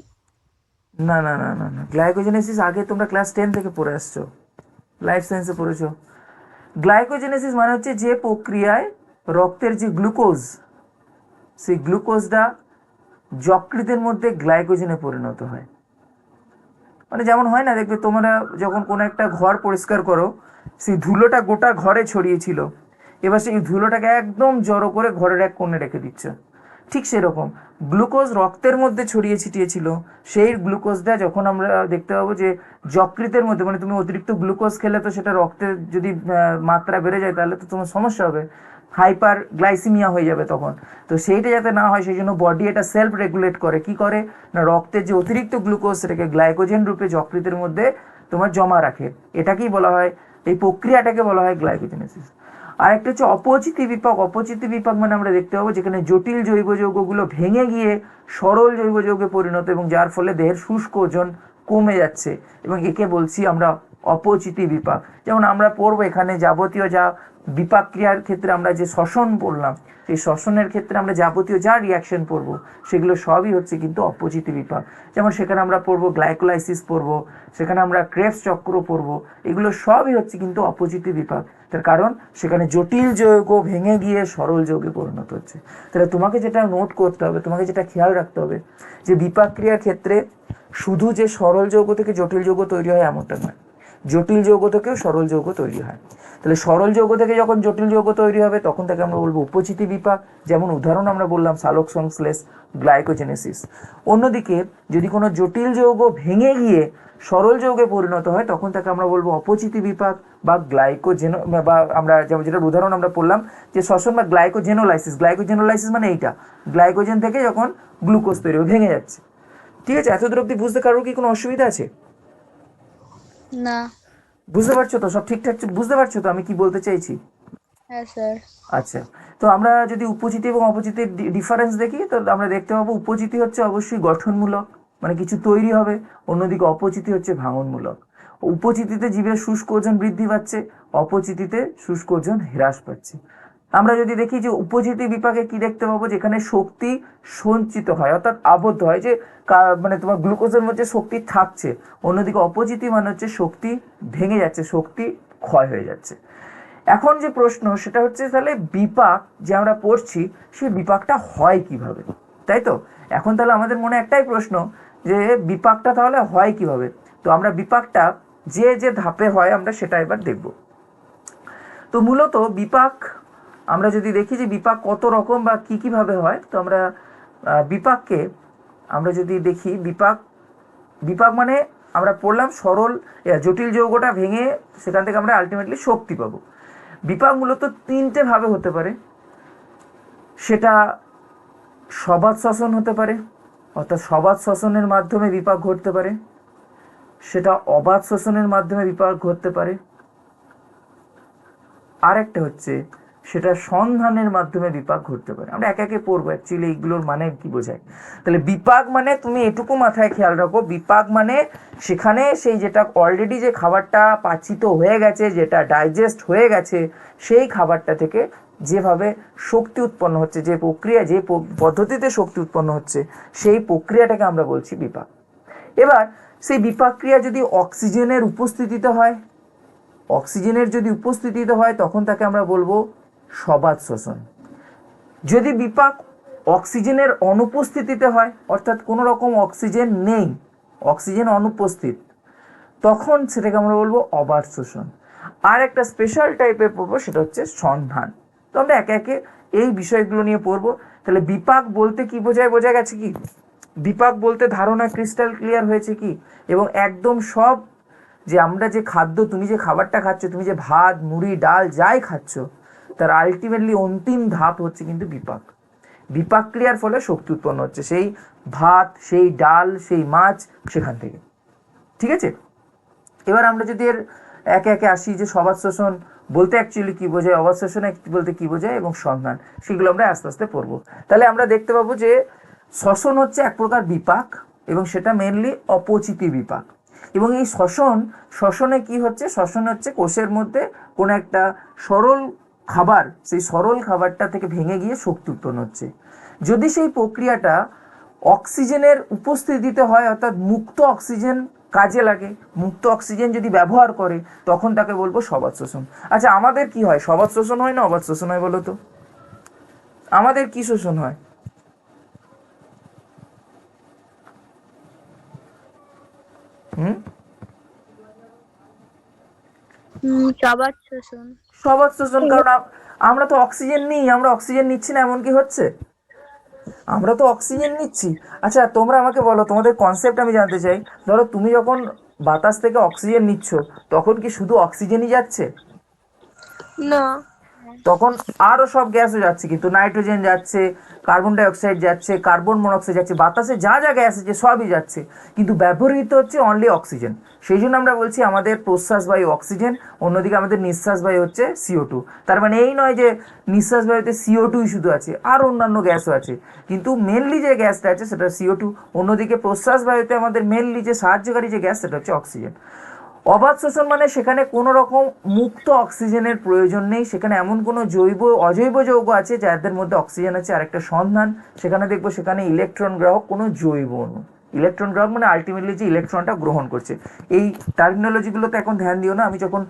না না না না না, গ্লাইকোজেনেসিস আগে তোমরা ক্লাস 10 থেকে পড়ে আসছো, লাইফ সায়েন্সে পড়েছো। গ্লাইকোজেনেসিস মানে হচ্ছে যে প্রক্রিয়ায় রক্তের যে গ্লুকোজ, সেই গ্লুকোজটা যকৃতের মধ্যে গ্লাইকোজেনে পরিণত হয়। মানে যেমন হয় না, দেখবে তোমরা যখন কোনো একটা ঘর পরিষ্কার করো, সেই ধুলোটা গোটা ঘরে ছড়িয়েছিল, এবার সেই ধুলোটাকে একদম জড়ো করে ঘরের এক কোণে রেখে দিচ্ছ। ঠিক সেরকম গ্লুকোজ রক্তের মধ্যে ছড়িয়ে ছিটিয়েছিল, সেই গ্লুকোজটা যখন আমরা দেখতে পাবো যে যকৃতের মধ্যে, মানে তুমি অতিরিক্ত গ্লুকোজ খেলে তো সেটা রক্তের যদি মাত্রা বেড়ে যায় তাহলে তো তোমার সমস্যা হবে, হাইপার গ্লাইসিমিয়া হয়ে যাবে তখন। তো সেইটা যাতে না হয় সেই জন্য বডি এটা সেলফ রেগুলেট করে। কি করে না, রক্তের যে অতিরিক্ত গ্লুকোজ সেটাকে গ্লাইকোজেন রূপে যকৃতের মধ্যে তোমার জমা রাখে। এটাকেই বলা হয়, এই প্রক্রিয়াটাকে বলা হয় গ্লাইকোজেনেসিস। আর একটা হচ্ছে অপচিতি বিপাক। অপচিতি বিপাক মানে আমরা দেখতে পাবো যেখানে জটিল জৈব যৌগগুলো ভেঙে গিয়ে সরল জৈব যৌগে পরিণত, এবং যার ফলে দেহের শুষ্ক ওজন কমে যাচ্ছে, এবং একে বলছি আমরা অপচিতি বিপাক। যেমন আমরা পড়বো এখানে যাবতীয় যা বিপাক ক্রিয়ার ক্ষেত্রে আমরা যে শ্বসন পড়লাম, সেই শ্বসনের ক্ষেত্রে আমরা যাবতীয় যা রিয়াকশন পড়বো সেগুলো সবই হচ্ছে কিন্তু অপচিতি বিপাক। যেমন সেখানে আমরা পড়বো গ্লাইকোলাইসিস পড়বো, সেখানে আমরা ক্রেবস চক্র পড়বো, এগুলো সবই হচ্ছে কিন্তু অপচিতি বিপাক। তার কারণ সেখানে জটিল যৌগ ভেঙে গিয়ে সরল যৌগে পরিণত হচ্ছে। তাহলে তোমাকে যেটা নোট করতে হবে, তোমাকে যেটা খেয়াল রাখতে হবে, যে বিপাক ক্রিয়ার ক্ষেত্রে শুধু যে সরল যৌগ থেকে জটিল যৌগ তৈরি হয় এমনটা নয়, জটিল যৌগ থেকেও সরল যৌগ তৈরি হয়। তাহলে সরল যৌগ থেকে যখন জটিল যৌগ তৈরি হবে তখন তাকে আমরা বলবো উপচিতি বিপাক। যেমন উদাহরণ আমরা বললাম সালোক সংশ্লেষ, গ্লাইকোজেনেসিস। অন্যদিকে যদি কোনো জটিল যৌগ ভেঙে গিয়ে সরল যৌগে পরিণত হয় তখন তাকে আমরা বলবো অপচিতি বিপাক বা বা আমরা যেটার উদাহরণ আমরা পড়লাম যে শ্বসন বা গ্লাইকোজেনোলাইসিস। গ্লাইকোজেনোলাইসিস মানে এইটা, গ্লাইকোজেন থেকে যখন গ্লুকোজ তৈরি হবে, ভেঙে যাচ্ছে। ঠিক আছে? এতদূর অব্দি বুঝতে কারোর কি কোনো অসুবিধা আছে? না। বুঝতে পারছো তো? সব ঠিকঠাক বুঝতে পারছো তো আমি কি বলতে চাইছি? হ্যাঁ স্যার। আচ্ছা, তো আমরা যদি উপচিতি এবং অপচিতির ডিফারেন্স দেখি তো আমরা দেখতে পাবো উপচিতি হচ্ছে অবশ্যই গঠনমূলক, মানে কিছু তৈরি হবে। অন্যদিকে অপচিতি হচ্ছে ভাঙনমূলক। উপচিতিতে জীবের শুষ্ক ওজন বৃদ্ধি পাচ্ছে, অপচিতিতে শুষ্ক ওজন হ্রাস পাচ্ছে। আমরা যদি দেখি যে উপচিতি বিপাকে কি দেখতে পাবো, যেখানে শক্তি সঞ্চিত হয় অর্থাৎ আবদ্ধ হয়, যে মানে তোমার গ্লুকোজের মধ্যে শক্তি থাকছে। অন্যদিকে অপচিতি মানে হচ্ছে শক্তি ভেঙে যাচ্ছে, শক্তি ক্ষয় হয়ে যাচ্ছে। এখন যে প্রশ্ন সেটা হচ্ছে তাহলে বিপাক যে আমরা পড়ছি সেই বিপাকটা হয় কিভাবে, তাই তো? এখন তাহলে আমাদের মনে একটাই প্রশ্ন যে বিপাকটা তাহলে হয় কিভাবে। তো আমরা বিপাকটা যে যে ধাপে হয় আমরা সেটা এবার দেখব। তো মূলত বিপাক আমরা যদি দেখি যে বিপাক কত রকম বা কি কিভাবে হয়, তো আমরা বিপাককে আমরা যদি দেখি, বিপাক মানে আমরা পড়লাম সরল জটিল যৌগটা ভেঙে সেখান থেকে আমরা আলটিমেটলি শক্তি পাবো। বিপাক মূলত তিনটে ভাবে হতে পারে, সেটা সবাত শ্বসন হতে পারে, অর্থাৎ সবাত শ্বসনের মাধ্যমে বিপাক ঘটতে পারে, সেটা অবাত শ্বসনের মাধ্যমে বিপাক ঘটতে পারে, আর একটা হচ্ছে সেটা সন্ধানের মাধ্যমে বিপাক ঘটতে পারে। আমরা একে একে পড়বো অ্যাকচুয়ালি এইগুলোর মানে কি বোঝায়। তাহলে বিপাক মানে তুমি এটুকু মাথায় খেয়াল রাখো, বিপাক মানে সেখানে সেই যেটা অলরেডি যে খাবারটা পাচিত হয়ে গেছে, যেটা ডাইজেস্ট হয়ে গেছে, সেই খাবারটা থেকে যেভাবে শক্তি উৎপন্ন হচ্ছে, যে প্রক্রিয়া, যে পদ্ধতিতে শক্তি উৎপন্ন হচ্ছে, সেই প্রক্রিয়াটাকে আমরা বলছি বিপাক। এবার সেই বিপাক ক্রিয়া যদি অক্সিজেনের উপস্থিতিতে হয়, অক্সিজেনের যদি উপস্থিতিতে হয় তখন তাকে আমরা বলবো সবাত শ্বসন। যদি বিপাক অক্সিজেনের অনুপস্থিতিতে হয়, অর্থাৎ কোনো রকম অক্সিজেন নেই, অক্সিজেন অনুপস্থিত, তখন সেটাকে আমরা বলবো অবাত শোষণ। আর একটা স্পেশাল টাইপের পড়বো, সেটা হচ্ছে সন্ধান। তো আমরা একে একে এই বিষয়গুলো নিয়ে পড়বো। তাহলে বিপাক বলতে কি বোঝায়, বোঝা গেছে কি? বিপাক বলতে ধারণা ক্রিস্টাল ক্লিয়ার হয়েছে কি? এবং একদম সব যে আমরা যে খাদ্য, তুমি যে খাবারটা খাচ্ছ, তুমি যে ভাত মুড়ি ডাল যাই খাচ্ছ, তার আলটিমেটলি অন্তিম ধাপ হচ্ছে কিন্তু বিপাক। বিপাক ক্রিয়ার ফলে শক্তি উৎপন্ন হচ্ছে সেই ভাত, সেই ডাল, সেই মাছ, সেখান থেকে। ঠিক আছে, এবার আমরা যদি এর একে একে আসি যে সবাত শোষণ বলতে অ্যাকচুয়ালি কী বোঝায়, অবাত শোষণ বলতে কী বোঝায় এবং সন্ধান, সেগুলো আমরা আস্তে আস্তে পড়বো। তাহলে আমরা দেখতে পাবো যে শ্বসন হচ্ছে এক প্রকার বিপাক এবং সেটা মেনলি অপচিতি বিপাক। এবং এই শ্বসনে কি হচ্ছে, শ্বসন হচ্ছে কোষের মধ্যে কোনো একটা সরল খাবার, সেই সরল খাবারটা থেকে ভেঙে গিয়ে শক্তি উৎপন্ন হচ্ছে। যদি সেই প্রক্রিয়াটা অক্সিজেনের উপস্থিতিতে হয়, অর্থাৎ মুক্ত অক্সিজেন কাজে লাগে, মুক্ত অক্সিজেন যদি ব্যবহার করে, তখন তাকে বলবো সবাত শোষণ। আচ্ছা, আমাদের কি হয়, সবাত শোষণ হয় না অবাত শোষণ হয় বলো তো? আমাদের কি শোষণ হয়? সবার শোষণ। সবাত শোষণ, কারণ আমরা তো অক্সিজেন নিই, আমরা অক্সিজেন নিচ্ছি না এমন কি হচ্ছে? আমরা তো অক্সিজেন নিচ্ছি। আচ্ছা, তোমরা আমাকে বলো, তোমাদের কনসেপ্ট আমি জানতে চাই। ধরো তুমি যখন বাতাস থেকে অক্সিজেন নিচ্ছ, তখন কি শুধু অক্সিজেনই যাচ্ছে? না, তখন আরও সব গ্যাসও যাচ্ছে, কিন্তু নাইট্রোজেন যাচ্ছে, কার্বন ডাইঅক্সাইড যাচ্ছে, কার্বন মনোক্সাইড যাচ্ছে, বাতাসে যা যা গ্যাস আছে সবই যাচ্ছে, কিন্তু ব্যবহৃত হচ্ছে অনলি অক্সিজেন। সেই জন্য আমরা বলছি আমাদের প্রশ্বাস বায়ু অক্সিজেন, অন্যদিকে আমাদের নিঃশ্বাস বায়ু হচ্ছে CO2। তার মানে এই নয় যে নিঃশ্বাস বায়ুতে CO2ই শুধু আছে, আর অন্যান্য গ্যাসও আছে, কিন্তু মেনলি যে গ্যাসটা আছে সেটা CO2। অন্যদিকে প্রশ্বাস বায়ুতে আমাদের মেনলি যে সাহায্যকারী যে গ্যাস, সেটা হচ্ছে অক্সিজেন। অবাত শোষণ মানে সেখানে কোনো রকম মুক্ত অক্সিজেনের প্রয়োজন নেই, সেখানে এমন কোনো জৈব অজৈব যৌগ আছে যাদের মধ্যে অক্সিজেন আছে। আরেকটা সন্ধান, সেখানে দেখবো সেখানে ইলেকট্রন গ্রাহক কোনো জৈব অণু। ইলেকট্রন গ্রাহক মানে আলটিমেটলি যে ইলেকট্রনটা গ্রহণ করছে। এই টার্মিনোলজিগুলোতে এখন ধ্যান দিও না, আমি যখন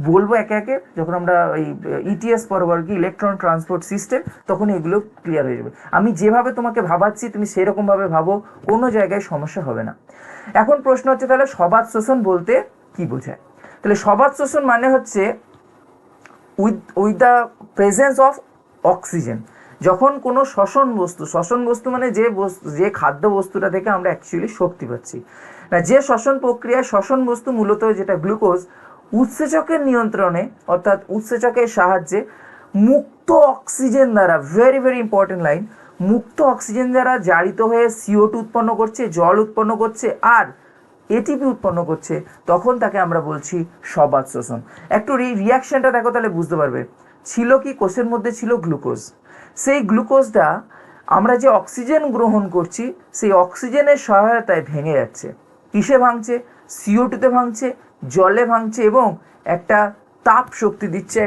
বলবো একে একে, যখন আমরা এই ETS পড়বো আর কি, ইলেকট্রন ট্রান্সপোর্ট সিস্টেম, তখন এগুলো ক্লিয়ার হয়ে যাবে। আমি যেভাবে তোমাকে ভাবাচ্ছি তুমি সেরকমভাবে ভাবো, কোনো জায়গায় সমস্যা হবে না। এখন প্রশ্ন হচ্ছে তাহলে সবাত শোষণ বলতে কি বোঝায়? তাহলে সবাত শোষণ মানে হচ্ছে with the presence of oxygen. যখন কোনো শ্বসন বস্তু মানে যে খাদ্য বস্তুটা থেকে আমরা অ্যাকচুয়ালি শক্তি পাচ্ছি, না, যে শ্বসন প্রক্রিয়ায় শ্বসন বস্তু মূলত যেটা গ্লুকোজ, উৎসেচকের নিয়ন্ত্রণে অর্থাৎ উৎসেচকের সাহায্যে মুক্ত অক্সিজেন দ্বারা, ভেরি ভেরি ইম্পর্টেন্ট লাইন, মুক্ত অক্সিজেন দ্বারা জারিত হয়ে CO2 উৎপন্ন করছে, জল উৎপন্ন করছে আর ATP উৎপন্ন করছে, তখন তাকে আমরা বলছি সবাত শোষণ। একটু রিয়াকশনটা দেখো, তাহলে বুঝতে পারবে। ছিল কি, কোষের মধ্যে ছিল গ্লুকোজ, সেই গ্লুকোজটা আমরা যে অক্সিজেন গ্রহণ করছি, সেই অক্সিজেনের সহায়তায় ভেঙে যাচ্ছে। কিসে ভাঙছে? CO2-তে ভাঙছে, জলে ভাঙছে এবং একটা তাপ শক্তি দিচ্ছে।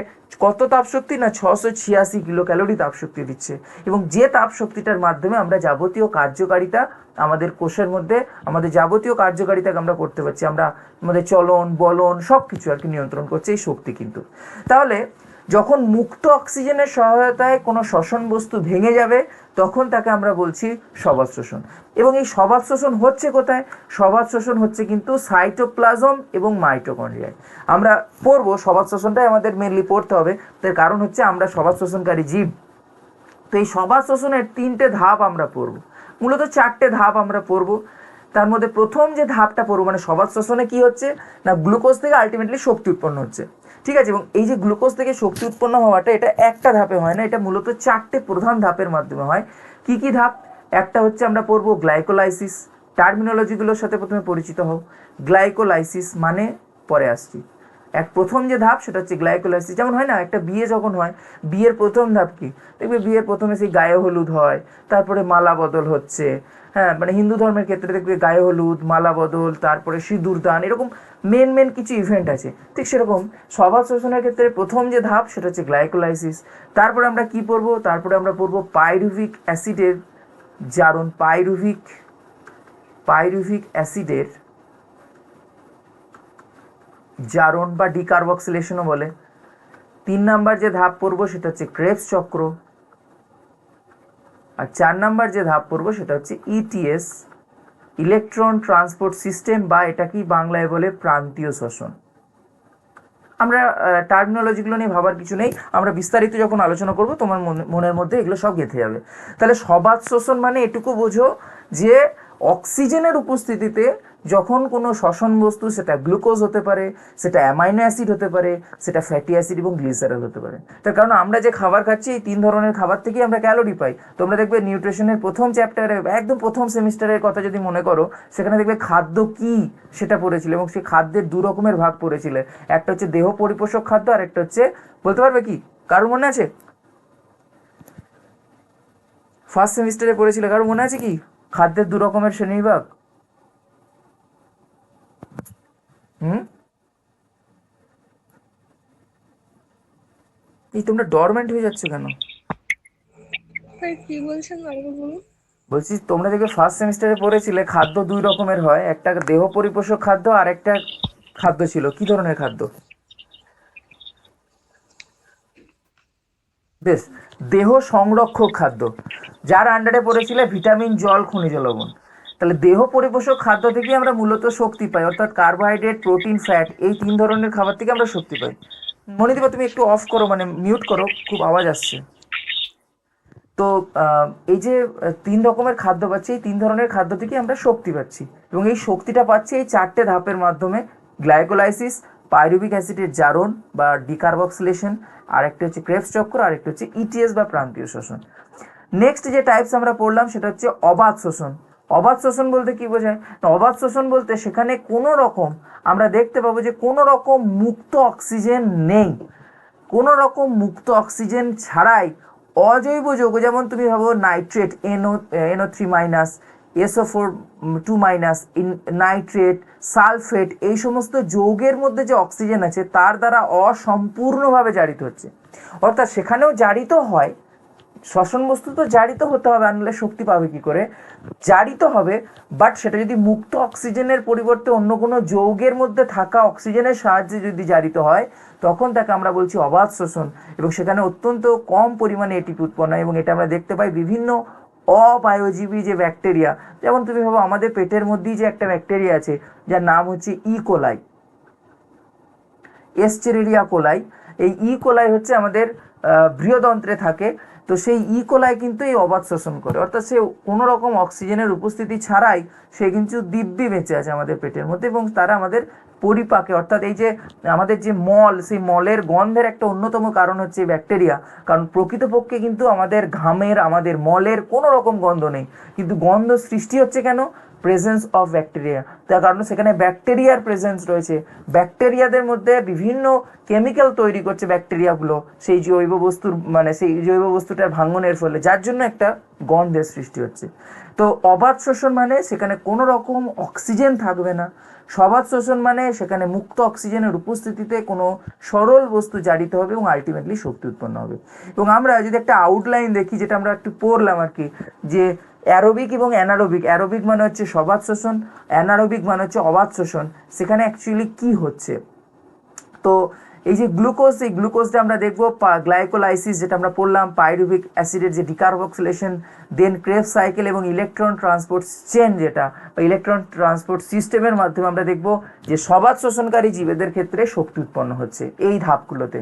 কত তাপ শক্তি? না, 686 কিলো ক্যালোরি তাপ শক্তি দিচ্ছে। এবং যে তাপ শক্তিটার মাধ্যমে আমরা যাবতীয় কার্যকারিতা আমাদের কোষের মধ্যে, আমাদের যাবতীয় কার্যকারিতাকে আমরা করতে পারছি, আমরা আমাদের চলন বলন সব কিছু আর কি নিয়ন্ত্রণ করছে এই শক্তি কিন্তু। তাহলে যখন মুক্ত অক্সিজেনের সহায়তায় কোনো শ্বসন বস্তু ভেঙে যাবে, তখন তাকে আমরা বলছি সবাত শোষণ। এবং এই সবাত শোষণ হচ্ছে কোথায়? সবাত শোষণ হচ্ছে কিন্তু সাইটোপ্লাজম এবং মাইটোকন্ড্রিয়ায়। আমরা পড়বো, সবাত শোষণটাই আমাদের মেনলি পড়তে হবে, তার কারণ হচ্ছে আমরা সবাত শোষণকারী জীব। তো এই সবাত শোষণের 3টে ধাপ আমরা পড়বো, মূলত 4টে ধাপ আমরা পড়বো। তার মধ্যে প্রথম যে ধাপটা পড়বো মানে সবাত শ্বসনে কি হচ্ছে না গ্লুকোজ থেকে আলটিমেটলি শক্তি উৎপন্ন হচ্ছে, ঠিক আছে। এবং এই যে গ্লুকোজ থেকে শক্তি উৎপন্ন হওয়াটা এটা একটা ধাপে হয় না, এটা মূলত 4টে প্রধান ধাপের মাধ্যমে হয়। কি কি ধাপ? একটা হচ্ছে আমরা পড়বো গ্লাইকোলাইসিস। টার্মিনোলজিগুলোর সাথে প্রথমে পরিচিত হও। গ্লাইকোলাইসিস মানে পরে আসছি। প্রথম যে ধাপ সেটা হচ্ছে গ্লাইকোলাইসিস। যেমন হয় না একটা বিয়ে যখন হয়, বিয়ের প্রথম ধাপ কি দেখবে, বিয়ের প্রথমে সেই গায়ে হলুদ হয়, তারপরে মালা বদল হচ্ছে, হ্যাঁ মানে হিন্দু ধর্মের ক্ষেত্রে দেখবে গায়ে হলুদ, মালা বদল, তারপরে সিঁদুর দান, এরকম মেন কিছু ইভেন্ট আছে। ঠিক সেরকম সবাত শ্বসনের ক্ষেত্রে প্রথম যে ধাপ সেটা হচ্ছে গ্লাইকোলাইসিস। তারপরে আমরা কি পড়বো? তারপরে আমরা পড়বো পাইরুভিক অ্যাসিডের জারণ। পাইরুভিক অ্যাসিডের জারণ বা ডিকার্বক্সিলেশনও বলে। 3 নাম্বার যে ধাপ পড়বো সেটা হচ্ছে ক্রেবস চক্র। আর 4 নাম্বার যে ধাপ পড়বো সেটা হচ্ছে ইটিএস, ইলেকট্রন ট্রান্সপোর্ট সিস্টেম, বা এটা কি বাংলায় বলে প্রান্তীয় শ্বসন। আমরা টার্মিনোলজিগুলো নিয়ে ভাবার কিছু নেই, আমরা বিস্তারিত যখন আলোচনা করব তোমার মনের মধ্যে এগুলো সব গেঁথে যাবে। তাহলে সবাত শ্বসন মানে এটুকু বোঝো যে অক্সিজেনের উপস্থিতিতে যখন কোনো শ্বসন বস্তু, সেটা গ্লুকোজ হতে পারে, সেটা অ্যামাইনো অ্যাসিড হতে পারে, সেটা ফ্যাটি অ্যাসিড এবং গ্লিসারল হতে পারে। তার কারণ আমরা যে খাবার খাচ্ছি এই 3 ধরনের খাবার থেকেই আমরা ক্যালোরি পাই। তোমরা দেখবে নিউট্রিশনের প্রথম চ্যাপ্টারে একদম প্রথম সেমিস্টারের কথা যদি মনে করো, সেখানে দেখবে খাদ্য কি সেটা পড়েছিলে এবং সেই খাদ্যের 2 রকমের ভাগ পড়েছিলে। একটা হচ্ছে দেহ পরিপোষক খাদ্য, আর একটা হচ্ছে বলতে পারবে কি, কারো মনে আছে? ফার্স্ট সেমিস্টারে পড়েছিলে, কারো মনে আছে কি খাদ্যের 2 রকমের শ্রেণীবিভাগ? এই তোমরা ডরমেন্ট হয়ে যাচ্ছে কেন? স্যার কি বলছেন আরেকবার বলুন। বলছি তোমরা দেখবে ফার্স্ট সেমিস্টারে পড়েছিলে খাদ্য 2 রকমের হয়, একটা দেহ পরিপোষক খাদ্য আর একটা খাদ্য ছিল কি ধরনের খাদ্য? বেশ, দেহ সংরক্ষক খাদ্য, যার আন্ডারে পড়েছিলে ভিটামিন, জল, খনিজ লবণ। তাহলে দেহ পরিপোষক খাদ্য থেকে আমরা মূলত শক্তি পাই, অর্থাৎ কার্বোহাইড্রেট, প্রোটিন, ফ্যাট, এই 3 ধরনের খাবার থেকে আমরা শক্তি পাই। মনিদীপা তুমি একটু অফ করো, মানে মিউট করো, খুব আওয়াজ আসছে। তো এই যে 3 রকমের খাদ্য পাচ্ছি, এই 3 ধরনের খাদ্য থেকে আমরা শক্তি পাচ্ছি এবং এই শক্তিটা পাচ্ছি এই 4টে ধাপের মাধ্যমে। গ্লাইকোলাইসিস, পাইরুভিক অ্যাসিডের জারণ বা ডিকার্বক্সিলেশন, আর একটা হচ্ছে ক্রেবস চক্র, আর একটা হচ্ছে ইটিএস বা প্রান্তীয় শোষণ। নেক্সট যে টাইপস আমরা পড়লাম সেটা হচ্ছে অবাত শোষণ। অবাত শোষণ বলতে কি বোঝায়? অবাত শোষণ বলতে সেখানে কোনো রকম আমরা দেখতে পাবো যে কোনো রকম মুক্ত অক্সিজেন নেই, কোনো রকম মুক্ত অক্সিজেন ছাড়াই অজৈব যৌগ, যেমন তুমি ভাবো nitrate, NO3-, SO4-, nitrate, sulphate, এই সমস্ত যৌগের মধ্যে যে অক্সিজেন আছে তার দ্বারা অসম্পূর্ণভাবে জারিত হচ্ছে। অর্থাৎ সেখানেও জারিত হয়, শ্বসন বস্তু তো জারিত হতে হবে, আনলে শক্তি পাবে কি করে? জারিত হবে, বাট সেটা যদি মুক্ত অক্সিজেনের পরিবর্তে অন্য কোনো যৌগের মধ্যে থাকা অক্সিজেনের সাহায্যে যদি জারিত হয়, তখন তাকে আমরা বলছি অবাত শোষণ। এবং সেখানে অত্যন্ত কম পরিমাণে এটিপি উৎপন্ন হয় এবং এটা আমরা দেখতে পাই বিভিন্ন অবায়োজীবী যে ব্যাকটেরিয়া, যেমন তুমি ভাবো আমাদের পেটের মধ্যেই যে একটা ব্যাকটেরিয়া আছে যার নাম হচ্ছে ইকোলাই, এসচেরিলিয়া কোলাই। এই ইকোলাই হচ্ছে আমাদের বৃহদন্ত্রে থাকে। তো সেই ইকোলাই কিন্তু এই অবাত শোষণ করে, অর্থাৎ সে কোনো রকম অক্সিজেনের উপস্থিতি ছাড়াই সে কিন্তু দিব্যি বেঁচে আছে আমাদের পেটের মধ্যে এবং তারা আমাদের পরিপাকে, অর্থাৎ এই যে আমাদের যে মল, সেই মলের গন্ধের একটা অন্যতম কারণ হচ্ছে ব্যাকটেরিয়া। কারণ প্রকৃতপক্ষে কিন্তু আমাদের ঘামের, আমাদের মলের কোনো রকম গন্ধ নেই, কিন্তু গন্ধ সৃষ্টি হচ্ছে কেন? Presence of bacteria. তার কারণ সেখানে ব্যাকটেরিয়ার প্রেজেন্স রয়েছে, ব্যাকটেরিয়াদের মধ্যে বিভিন্ন কেমিক্যাল তৈরি করছে ব্যাকটেরিয়াগুলো সেই জৈব বস্তুর, মানে সেই জৈব বস্তুটার ভাঙনের ফলে, যার জন্য একটা গন্ধের সৃষ্টি হচ্ছে। তো অবাত শোষণ মানে সেখানে কোনো রকম অক্সিজেন থাকবে না। সবাত শোষণ মানে সেখানে মুক্ত অক্সিজেনের উপস্থিতিতে কোনো সরল বস্তু জারিত হবে এবং আলটিমেটলি শক্তি উৎপন্ন হবে। এবং আমরা যদি একটা আউটলাইন দেখি, যেটা আমরা একটু পড়লাম আর কি, যে অ্যারোবিক এবং অ্যানারোবিক, অ্যারোবিক মানে হচ্ছে সবাত শোষণ, অ্যানারোবিক মানে হচ্ছে অবাত শোষণ, সেখানে অ্যাকচুয়ালি কি হচ্ছে। তো এই যে গ্লুকোজ, এই গ্লুকোজটা আমরা দেখবো গ্লাইকোলাইসিস, যেটা আমরা পড়লাম, পাইরুভিক অ্যাসিডের যে ডিকার্বক্সিলেশন, দেন ক্রেবস সাইকেল এবং ইলেকট্রন ট্রান্সপোর্ট চেন, যেটা বা ইলেকট্রন ট্রান্সপোর্ট সিস্টেমের মাধ্যমে আমরা দেখবো যে সবাত শোষণকারী জীবেদের ক্ষেত্রে শক্তি উৎপন্ন হচ্ছে এই ধাপগুলোতে।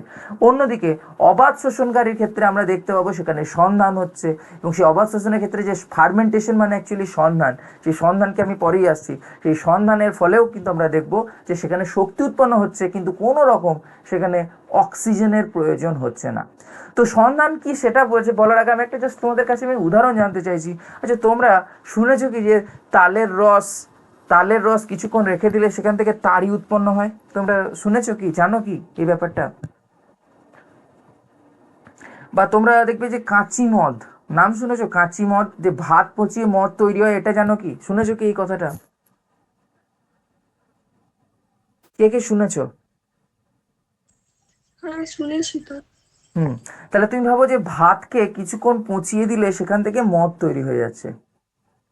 অন্যদিকে অবাত শোষণকারীর ক্ষেত্রে আমরা দেখতে পাবো সেখানে সন্ধান হচ্ছে, এবং সেই অবাত শোষণের ক্ষেত্রে যে ফার্মেন্টেশন মানে অ্যাকচুয়ালি সন্ধান, সেই সন্ধানকে আমি পরেই আসছি, সেই সন্ধানের ফলেও কিন্তু আমরা দেখবো যে সেখানে শক্তি উৎপন্ন হচ্ছে, কিন্তু কোনো রকম সেখানে অক্সিজেনের প্রয়োজন হচ্ছে না। তো সন্ধান কি সেটা বলার আগে আমি একটা জাস্ট তোমাদের কাছে আমি উদাহরণ জানতে চাইছি। আচ্ছা, তোমরা শুনেছো কি যে তালের রস কিছুক্ষণ রেখে দিলে সেখান থেকে তাড়ি উৎপন্ন হয়? তোমরা শুনেছো কি, জানো কি এই ব্যাপারটা? বা তোমরা দেখবে যে কাঁচি মদ, নাম শুনেছো? কাঁচি মদ, যে ভাত পচিয়ে মদ তৈরি হয়, এটা জানো কি, শুনেছো কি এই কথাটা? কে কে শুনেছো? হ্যাঁ, শুনেছি তো। হুম। তাহলে তুমি ভাবো যে ভাতকে কিছুক্ষণ পচিয়ে দিলে সেখান থেকে মদ তৈরি হয়ে যাচ্ছে।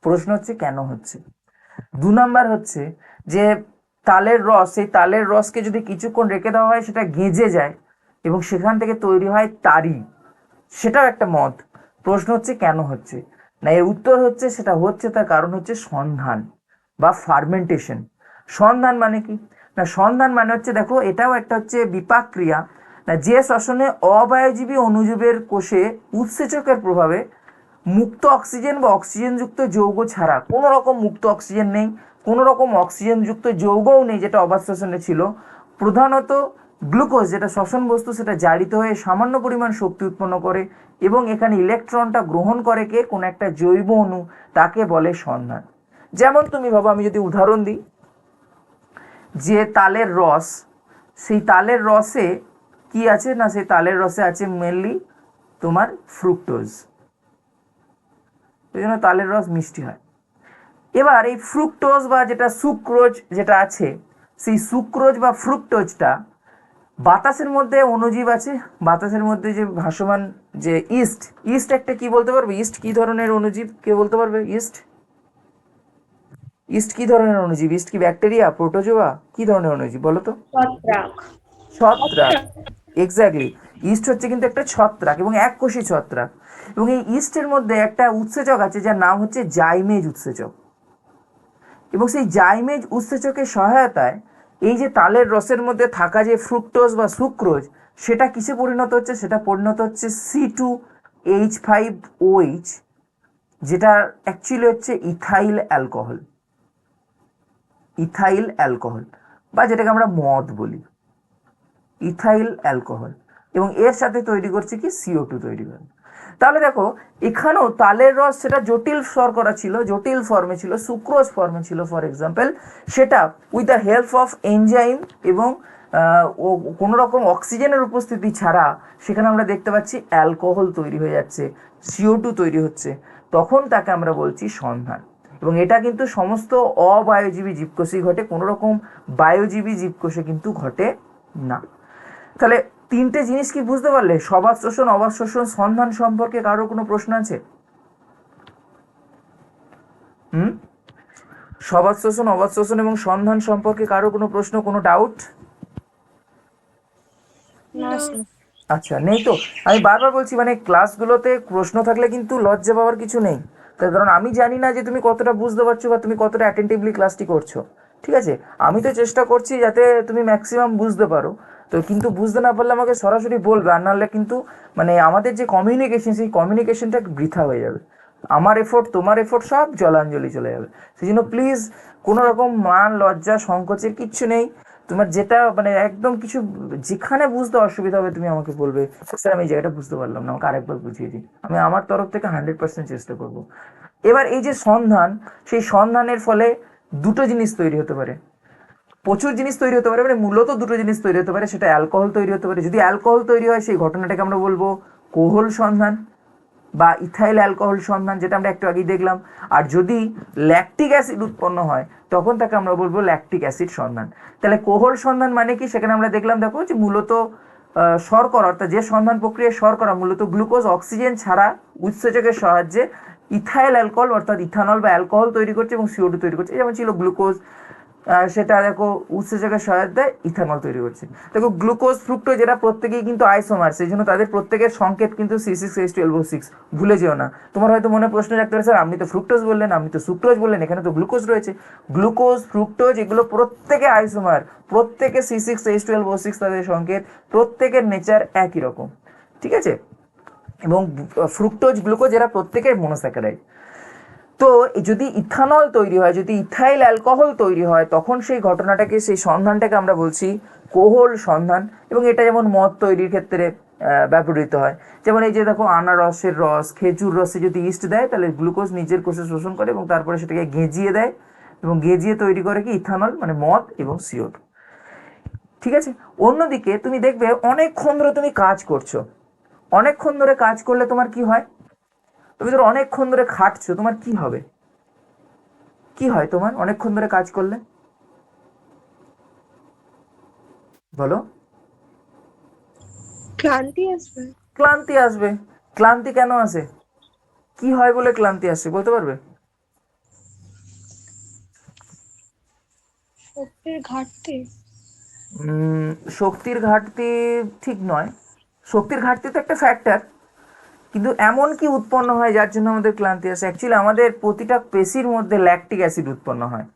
প্রশ্ন হচ্ছে কেন হচ্ছে? 2 নাম্বার হচ্ছে যে তালের রস, সেই তালের রসকে যদি কিছুক্ষণ রেখে দেওয়া হয় সেটা গেঁজে যায় এবং সেখান থেকে তৈরি হয় তাড়ি, সেটাও একটা মদ। প্রশ্ন হচ্ছে কেন হচ্ছে? না, এর উত্তর হচ্ছে সেটা হচ্ছে তার কারণ হচ্ছে সন্ধান বা ফার্মেন্টেশন। সন্ধান মানে কি? না, সন্ধান মানে হচ্ছে, দেখো এটাও একটা হচ্ছে বিপাক ক্রিয়া, না যে শ্বসনে অবায়জীবী অণুজীবের কোষে উৎসেচকের প্রভাবে মুক্ত অক্সিজেন বা অক্সিজেনযুক্ত যৌগ ছাড়া, কোনো রকম মুক্ত অক্সিজেন নেই, কোনো রকম অক্সিজেনযুক্ত যৌগও নেই যেটা অবাত শ্বসনে ছিল, প্রধানত গ্লুকোজ যেটা শ্বসন বস্তু সেটা জারিত হয়ে সামান্য পরিমাণ শক্তি উৎপন্ন করে এবং এখানে ইলেকট্রনটা গ্রহণ করে কে, কোন একটা জৈব অণু, তাকে বলে সন্ধান। যেমন তুমি ভাবো, আমি যদি উদাহরণ দিই, যে তালের রস, সেই তালের রসে কি আছে, না সেই তালের রসে আছে মেনলি তোমার ফ্রুক্টোজ, এই জন্য তালের রস মিষ্টি হয়। এবার এই ফ্রুক্টোজ বা যেটা সুক্রোজ যেটা আছে, সেই সুক্রোজ বা ফ্রুক্টোজটা বাতাসের মধ্যে অণুজীব আছে, বাতাসের মধ্যে যে ভাসমান যে ইস্ট একটা কি বলতে পারবে? ইস্ট কি ধরনের অণুজীব, কে বলতে পারবে? ইস্ট কি ধরনের অণুজীব? ইস্ট কি ব্যাকটেরিয়া, প্রোটোজোয়া, কি ধরনের অণুজীব বলো তো? ছত্রাক। ছত্রাক, এক্স্যাক্টলি। ইস্ট হচ্ছে কিন্তু একটা ছত্রাক এবং এককোষী ছত্রাক, এবং এই ইস্টের মধ্যে একটা উৎসেচক আছে যার নাম হচ্ছে জাইমেজ উৎসেচক, এবং সেই জাইমেজ উৎসেচকের সহায়তায় এই যে তালের রসের মধ্যে থাকা যে ফ্রুক্টোজ বা সুক্রোজ, সেটা কিসে পরিণত হচ্ছে? সেটা পরিণত হচ্ছে C2H5OH, যেটা অ্যাকচুয়ালি হচ্ছে ইথাইল অ্যালকোহল, বা যেটাকে আমরা মদ বলি, ইথাইল অ্যালকোহল, এবং এর সাথে তৈরি করছে কি, CO2 তৈরি করে। তাহলে দেখো এখানেও তালের রস সেটা জটিল শর্করা ছিল, জটিল ফর্মে ছিল, সুক্রোজ ফর্মে ছিল ফর এক্সাম্পল, সেটা with the help of enzyme এবং কোনো রকম অক্সিজেনের উপস্থিতি ছাড়া সেখানে আমরা দেখতে পাচ্ছি অ্যালকোহল তৈরি হয়ে যাচ্ছে, CO2 তৈরি হচ্ছে, তখন তাকে আমরা বলছি সন্ধান। এবং এটা কিন্তু সমস্ত অবায়োজীবী জীবকোষেই ঘটে, কোনো রকম বায়োজীবী জীবকোষে কিন্তু ঘটে না। তাহলে 3টে জিনিস কি বুঝতে পারলে? সবাত শোষণ, অবাত শোষণ, সন্ধান সম্পর্কে কারো কোনো প্রশ্ন আছে? সবাত শোষণ, অবাত শোষণ এবং সন্ধান সম্পর্কে কারো কোনো প্রশ্ন, কোনো ডাউট? না স্যার। আচ্ছা, নেই তো? আমি বারবার বলছি, মানে ক্লাসগুলোতে প্রশ্ন থাকলে কিন্তু লজ্জা পাওয়ার কিছু নেই, তার কারণ আমি জানি না যে তুমি কতটা বুঝতে পারছো বা তুমি কতটা অ্যাটেন্টিভলি ক্লাসটি করছো, ঠিক আছে? আমি তো চেষ্টা করছি যাতে তুমি ম্যাক্সিমাম বুঝতে পারো, তো কিন্তু বুঝতে না পারলে আমাকে সরাসরি বলবে, আর নাহলে কিন্তু মানে আমাদের যে কমিউনিকেশন, সেই কমিউনিকেশনটা বৃথা হয়ে যাবে, আমার এফোর্ট তোমার এফোর্ট সব জলাঞ্জলি চলে যাবে। সেই জন্য প্লিজ কোনো রকম মান লজ্জা সংকোচের কিচ্ছু নেই, তোমার যেটা মানে একদম কিছু যেখানে বুঝতে অসুবিধা হবে তুমি আমাকে বলবে, স্যার আমি এই জায়গাটা বুঝতে পারলাম না, আমাকে আরেকবার বুঝিয়ে দিই, আমি আমার তরফ থেকে 100% চেষ্টা করব। এবার এই যে সন্ধান, সেই সন্ধানের ফলে দুটো জিনিস তৈরি হতে পারে, প্রচুর জিনিস তৈরি হতে পারে, মানে মূলত দুটো জিনিস তৈরি হতে পারে, সেটা অ্যালকোহল তৈরি হতে পারে। যদি অ্যালকোহল তৈরি হয় সেই ঘটনাটাকে আমরা বলবো কোহল সন্ধান বা ইথাইল অ্যালকোহল সন্ধান, যেটা আমরা একটু আগেই দেখলাম। আর যদি ল্যাকটিক অ্যাসিড উৎপন্ন হয় তখন তাকে আমরা বলবো ল্যাকটিক অ্যাসিড সন্ধান। তাহলে কোহল সন্ধান মানে কি, সেখানে আমরা দেখলাম, দেখো যে মূলত শর্করা, অর্থাৎ যে সন্ধান প্রক্রিয়ায় শর্করা মূলত গ্লুকোজ অক্সিজেন ছাড়া উৎসেচকের সাহায্যে ইথাইল অ্যালকোহল অর্থাৎ ইথানল বা অ্যালকোহল তৈরি করছে এবং CO2 তৈরি করছে, যেমন ছিল গ্লুকোজ, সেটা দেখো উৎসেচকের সহায়তা দেয়, ইথানল তৈরি করছে। দেখো গ্লুকোজ ফ্রুক্টোজ এরা প্রত্যেকেই কিন্তু আইসোমার, সেই জন্য তাদের প্রত্যেকের সংকেত কিন্তু C6H12O6, ভুলে যেও না। তোমার হয়তো মনে প্রশ্ন রাখতে পারে, স্যার আপনি তো ফ্রুক্টোজ বললেন, আপনি তো সুক্রোজ বললেন, এখানে তো গ্লুকোজ রয়েছে। গ্লুকোজ ফ্রুক্টোজ এগুলো প্রত্যেকে আইসোমার, প্রত্যেকে C6H12O6 তাদের সংকেত, প্রত্যেকের নেচার একই রকম, ঠিক আছে। এবং ফ্রুক্টোজ গ্লুকোজ এরা প্রত্যেকের মনোস্যাকারাইড। তো যদি ইথানল তৈরি হয়, যদি ইথাইল অ্যালকোহল তৈরি হয়, তখন সেই ঘটনাটাকে, সেই সন্ধানটাকে আমরা বলছি কোহল সন্ধান। এবং এটা যেমন মদ তৈরির ক্ষেত্রে ব্যবহৃত হয়। যেমন এই যে দেখো, আনারসের রস, খেজুর রসে যদি ইস্ট দেয়, তাহলে গ্লুকোজ নিজের কোষে শোষণ করে এবং তারপরে সেটাকে গেঁজিয়ে দেয়, এবং গেঁজিয়ে তৈরি করে কি ইথানল, মানে মদ এবং CO2, ঠিক আছে। অন্যদিকে তুমি দেখবে অনেকক্ষণ ধরে তুমি কাজ করছো, অনেকক্ষণ ধরে কাজ করলে তোমার কি হয়? তুমি ধরো অনেকক্ষণ ধরে খাটছো, তোমার কি হবে? কি হয় তোমার অনেকক্ষণ ধরে কাজ করলে? বলো। ক্লান্তি আসবে। ক্লান্তি আসবে। ক্লান্তি কেন আসে? কি হয় বলে ক্লান্তি আসে বলতে পারবে? শক্তির ঘাটতি। শক্তির ঘাটতি ঠিক নয়। শক্তির ঘাটতি তো একটা ফ্যাক্টর, কিন্তু এমন কি উৎপন্ন হয় যার জন্য আমাদের ক্লান্তি আসে? অ্যাকচুয়ালি আমাদের প্রতিটা পেশির মধ্যে ল্যাকটিক অ্যাসিড উৎপন্ন হয়।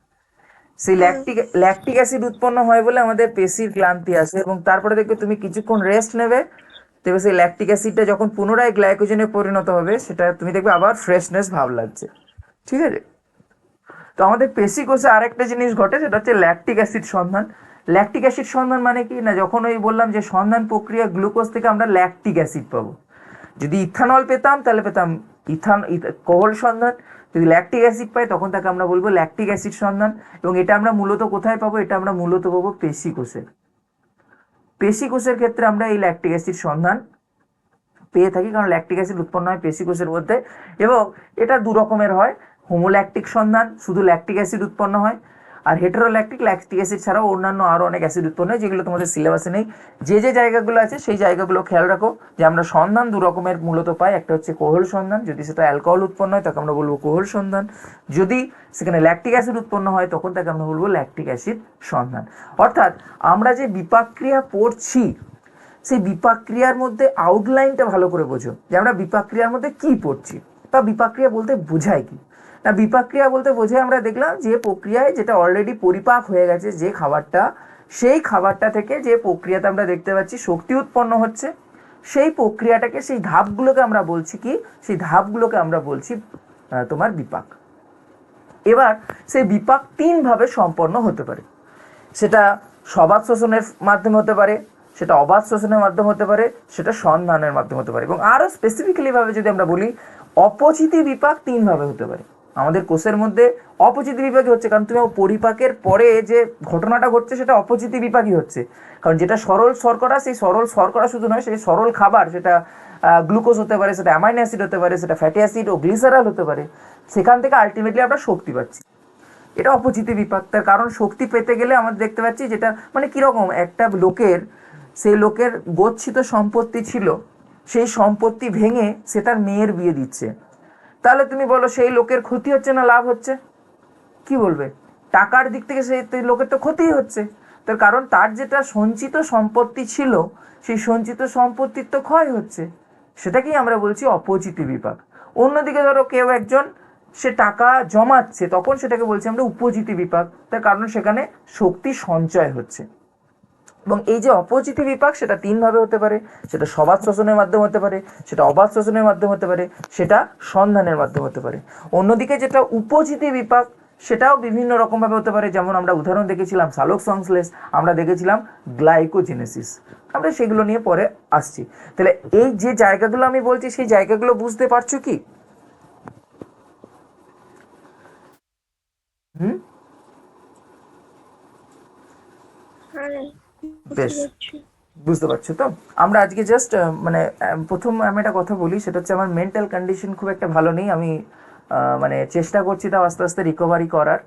সেই হুম। ল্যাকটিক অ্যাসিড উৎপন্ন হয় বলে আমাদের পেশির ক্লান্তি আসে। এবং তারপরে দেখবে তুমি কিছুক্ষণ রেস্ট নেবে, দেখবে সেই ল্যাকটিক অ্যাসিডটা যখন পুনরায় গ্লাইকোজেনে পরিণত হবে, সেটা তুমি দেখবে আবার ফ্রেশনেস ভাব লাগছে, ঠিক আছে। তো আমাদের পেশি কোষে আরেকটা জিনিস ঘটে, সেটা হচ্ছে ল্যাকটিক অ্যাসিড সন্ধান। ল্যাকটিক অ্যাসিড সন্ধান মানে কি না, যখন ওই বললাম যে সন্ধান প্রক্রিয়া, গ্লুকোজ থেকে আমরা ল্যাকটিক অ্যাসিড পাবো। যদি ইথানল পেতাম তাহলে পেতাম কোহল সন্ধান। যদি ল্যাকটিক অ্যাসিড পাই তখন তাকে আমরা বলবো ল্যাকটিক অ্যাসিড সন্ধান। এবং এটা আমরা মূলত কোথায় পাবো? এটা আমরা মূলত পাবো পেশি কোষে। পেশি কোষের ক্ষেত্রে আমরা এই ল্যাকটিক অ্যাসিড সন্ধান পেয়ে থাকি, কারণ ল্যাকটিক অ্যাসিড উৎপন্ন হয় পেশি কোষের মধ্যে। এবং এটা দু রকমের হয়, হোমোল্যাকটিক সন্ধান, শুধু ল্যাকটিক অ্যাসিড উৎপন্ন হয়, আর হেটেরোল্যাকটিক, ল্যাকটিক অ্যাসিড ছাড়াও অন্যান্য আরও অনেক অ্যাসিড উৎপন্ন হয়, যেগুলো তোমাদের সিলেবাসে নেই। যে যে জায়গাগুলো আছে সেই জায়গাগুলো খেয়াল রাখো, যে আমরা সন্ধান দু রকমের মূলত পাই। একটা হচ্ছে কোহল সন্ধান, যদি সেটা অ্যালকোহল উৎপন্ন হয় তাকে আমরা বলবো কোহল সন্ধান। যদি সেখানে ল্যাকটিক অ্যাসিড উৎপন্ন হয় তখন তাকে আমরা বলবো ল্যাকটিক অ্যাসিড সন্ধান। অর্থাৎ আমরা যে বিপাক ক্রিয়া পড়ছি, সেই বিপাক ক্রিয়ার মধ্যে আউটলাইনটা ভালো করে বোঝো, যে আমরা বিপাক ক্রিয়ার মধ্যে কি পড়ছি, বা বিপাক ক্রিয়া বলতে বোঝায় কি। না, বিপাক ক্রিয়া বলতে বোঝায়, আমরা দেখলাম যে প্রক্রিয়ায় যেটা অলরেডি পরিপাক হয়ে গেছে যে খাবারটা, সেই খাবারটা থেকে যে প্রক্রিয়াতে আমরা দেখতে পাচ্ছি শক্তি উৎপন্ন হচ্ছে, সেই প্রক্রিয়াটাকে, সেই ধাপগুলোকে আমরা বলছি কি, সেই ধাপগুলোকে আমরা বলছি তোমার বিপাক। এবার সেই বিপাক তিনভাবে সম্পন্ন হতে পারে। সেটা সবাত শোষণের মাধ্যমে হতে পারে, সেটা অবাধ শোষণের মাধ্যমে হতে পারে, সেটা সন্ধানের মাধ্যমে হতে পারে, এবং আরও স্পেসিফিক্যালিভাবে যদি আমরা বলি, অপচিতি বিপাক তিনভাবে হতে পারে। আমাদের কোষের মধ্যে অপচিতি বিপাকই হচ্ছে, কারণ তুমি পরিপাকের পরে যে ঘটনাটা ঘটছে সেটা অপচিতি বিপাকই হচ্ছে। কারণ যেটা সরল শর্করা, সেই সরল শর্করা শুধু নয়, সেই সরল খাবার, সেটা গ্লুকোজ হতে পারে, সেটা অ্যামাইনো অ্যাসিড হতে পারে, সেটা ফ্যাটি অ্যাসিড ও গ্লিসারল হতে পারে, সেখান থেকে আলটিমেটলি আমরা শক্তি পাচ্ছি। এটা অপচিতি বিপাক। তার কারণ শক্তি পেতে গেলে আমরা দেখতে পাচ্ছি, যেটা মানে কীরকম, একটা লোকের, সেই লোকের গচ্ছিত সম্পত্তি ছিল, সেই সম্পত্তি ভেঙে সে তার মেয়ের বিয়ে দিচ্ছে, তাহলে তুমি বলো সেই লোকের ক্ষতি হচ্ছে না লাভ হচ্ছে? কি বলবে? টাকার দিক থেকে সেই লোকের তো ক্ষতিই হচ্ছে। তার কারণ তার যেটা সঞ্চিত সম্পত্তি ছিল, সেই সঞ্চিত সম্পত্তির তো ক্ষয় হচ্ছে। সেটাকেই আমরা বলছি অপচিতি বিপাক। অন্যদিকে ধরো কেউ একজন, সে টাকা জমাচ্ছে, তখন সেটাকে বলছি আমরা উপচিতি বিপাক। তার কারণ সেখানে শক্তি সঞ্চয় হচ্ছে। এবং এই যে অপচিতি বিপাক, সেটা তিনভাবে হতে পারে। সেটা সবাত শোষণের মাধ্যমে হতে পারে, সেটা অবাধ শোষণের মাধ্যমে হতে পারে, সেটা সন্ধানের মাধ্যমে হতে পারে। অন্যদিকে যেটা উপচিতি বিপাক, সেটাও বিভিন্ন রকমভাবে হতে পারে। যেমন আমরা উদাহরণ দেখেছিলাম সালোক সংশ্লেষ, আমরা দেখেছিলাম গ্লাইকোজেনেসিস, আমরা সেগুলো নিয়ে পরে আসছি। তাহলে এই যে জায়গাগুলো আমি বলছি, সেই জায়গাগুলো বুঝতে পারছো কি? হুম, হ্যাঁ, বেশ, বুঝতে পারছি। বুঝতে পারছো তো? আমরা আজকে জাস্ট মানে প্রথম আমি একটা কথা বলি, সেটা হচ্ছে আমার মেন্টাল কন্ডিশন খুব একটা ভালো নেই। আমি মানে চেষ্টা করছি তাও আস্তে আস্তে রিকভারি করার।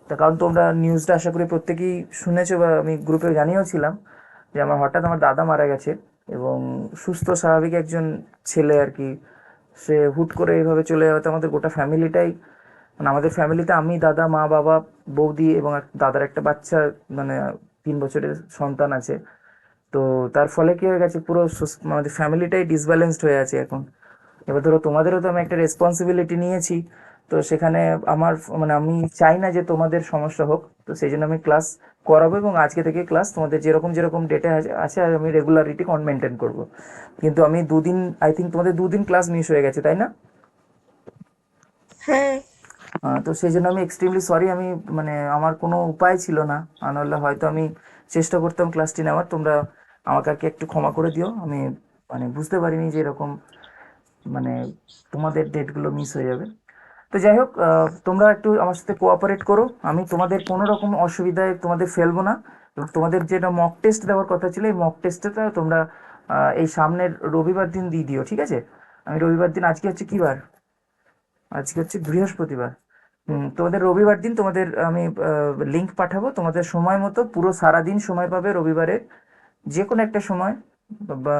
তার কারণ তোমরা নিউজটা আশা করি প্রত্যেকেই শুনেছো, বা আমি গ্রুপে জানিয়েওছিলাম যে হঠাৎ আমার দাদা মারা গেছে। এবং সুস্থ স্বাভাবিক একজন ছেলে আর কি, সে হুট করে এইভাবে চলে যাওয়াতে আমাদের গোটা ফ্যামিলিটাই মানে আমাদের ফ্যামিলিতে আমি, দাদা, মা, বাবা, বৌদি এবং দাদার একটা বাচ্চা, মানে 3 বছরের সন্তান আছে। তো তার ফলে কি হয়ে গেছে, পুরো আমাদের ফ্যামিলিটাই ডিসব্যালেন্সড হয়ে আছে এখন। এবার ধরো তোমাদেরও তো আমি একটা রেসপন্সিবিলিটি নিয়েছি, তো সেখানে আমার মানে আমি চাই না যে তোমাদের সমস্যা হোক, তো সেই জন্য আমি ক্লাস করাবো এবং আজকে থেকে ক্লাস তোমাদের যেরকম যেরকম ডেটে আছে আর আমি রেগুলারিটি মেনটেন করবো। কিন্তু আমি 2 দিন, আই থিঙ্ক তোমাদের 2 দিন ক্লাস মিস হয়ে গেছে, তাই না? হ্যাঁ তো সেই জন্য আমি এক্সট্রিমলি সরি। আমি মানে আমার কোনো উপায় ছিল না, আর নাহলে হয়তো আমি চেষ্টা করতাম ক্লাসটি নেওয়ার। তোমরা আমাকে আর কি একটু ক্ষমা করে দিও, আমি মানে বুঝতে পারিনি যে এরকম মানে তোমাদের ডেটগুলো মিস হয়ে যাবে। তো যাই হোক, তোমরা একটু আমার সাথে কোঅপারেট করো, আমি তোমাদের কোনো রকম অসুবিধায় তোমাদের ফেলবো না। এবং তোমাদের যেটা মক টেস্ট দেওয়ার কথা ছিল, এই মক টেস্টটা তোমরা এই সামনের রবিবার দিন দিয়ে দিও, ঠিক আছে? আমি রবিবার দিন, আজকে হচ্ছে কী বার? আজকে হচ্ছে বৃহস্পতিবার। তোমাদের রবিবার দিন তোমাদের আমি লিঙ্ক পাঠাবো, তোমাদের সময় মতো পুরো সারাদিন সময় পাবে রবিবারে, যে কোনো একটা সময়, বা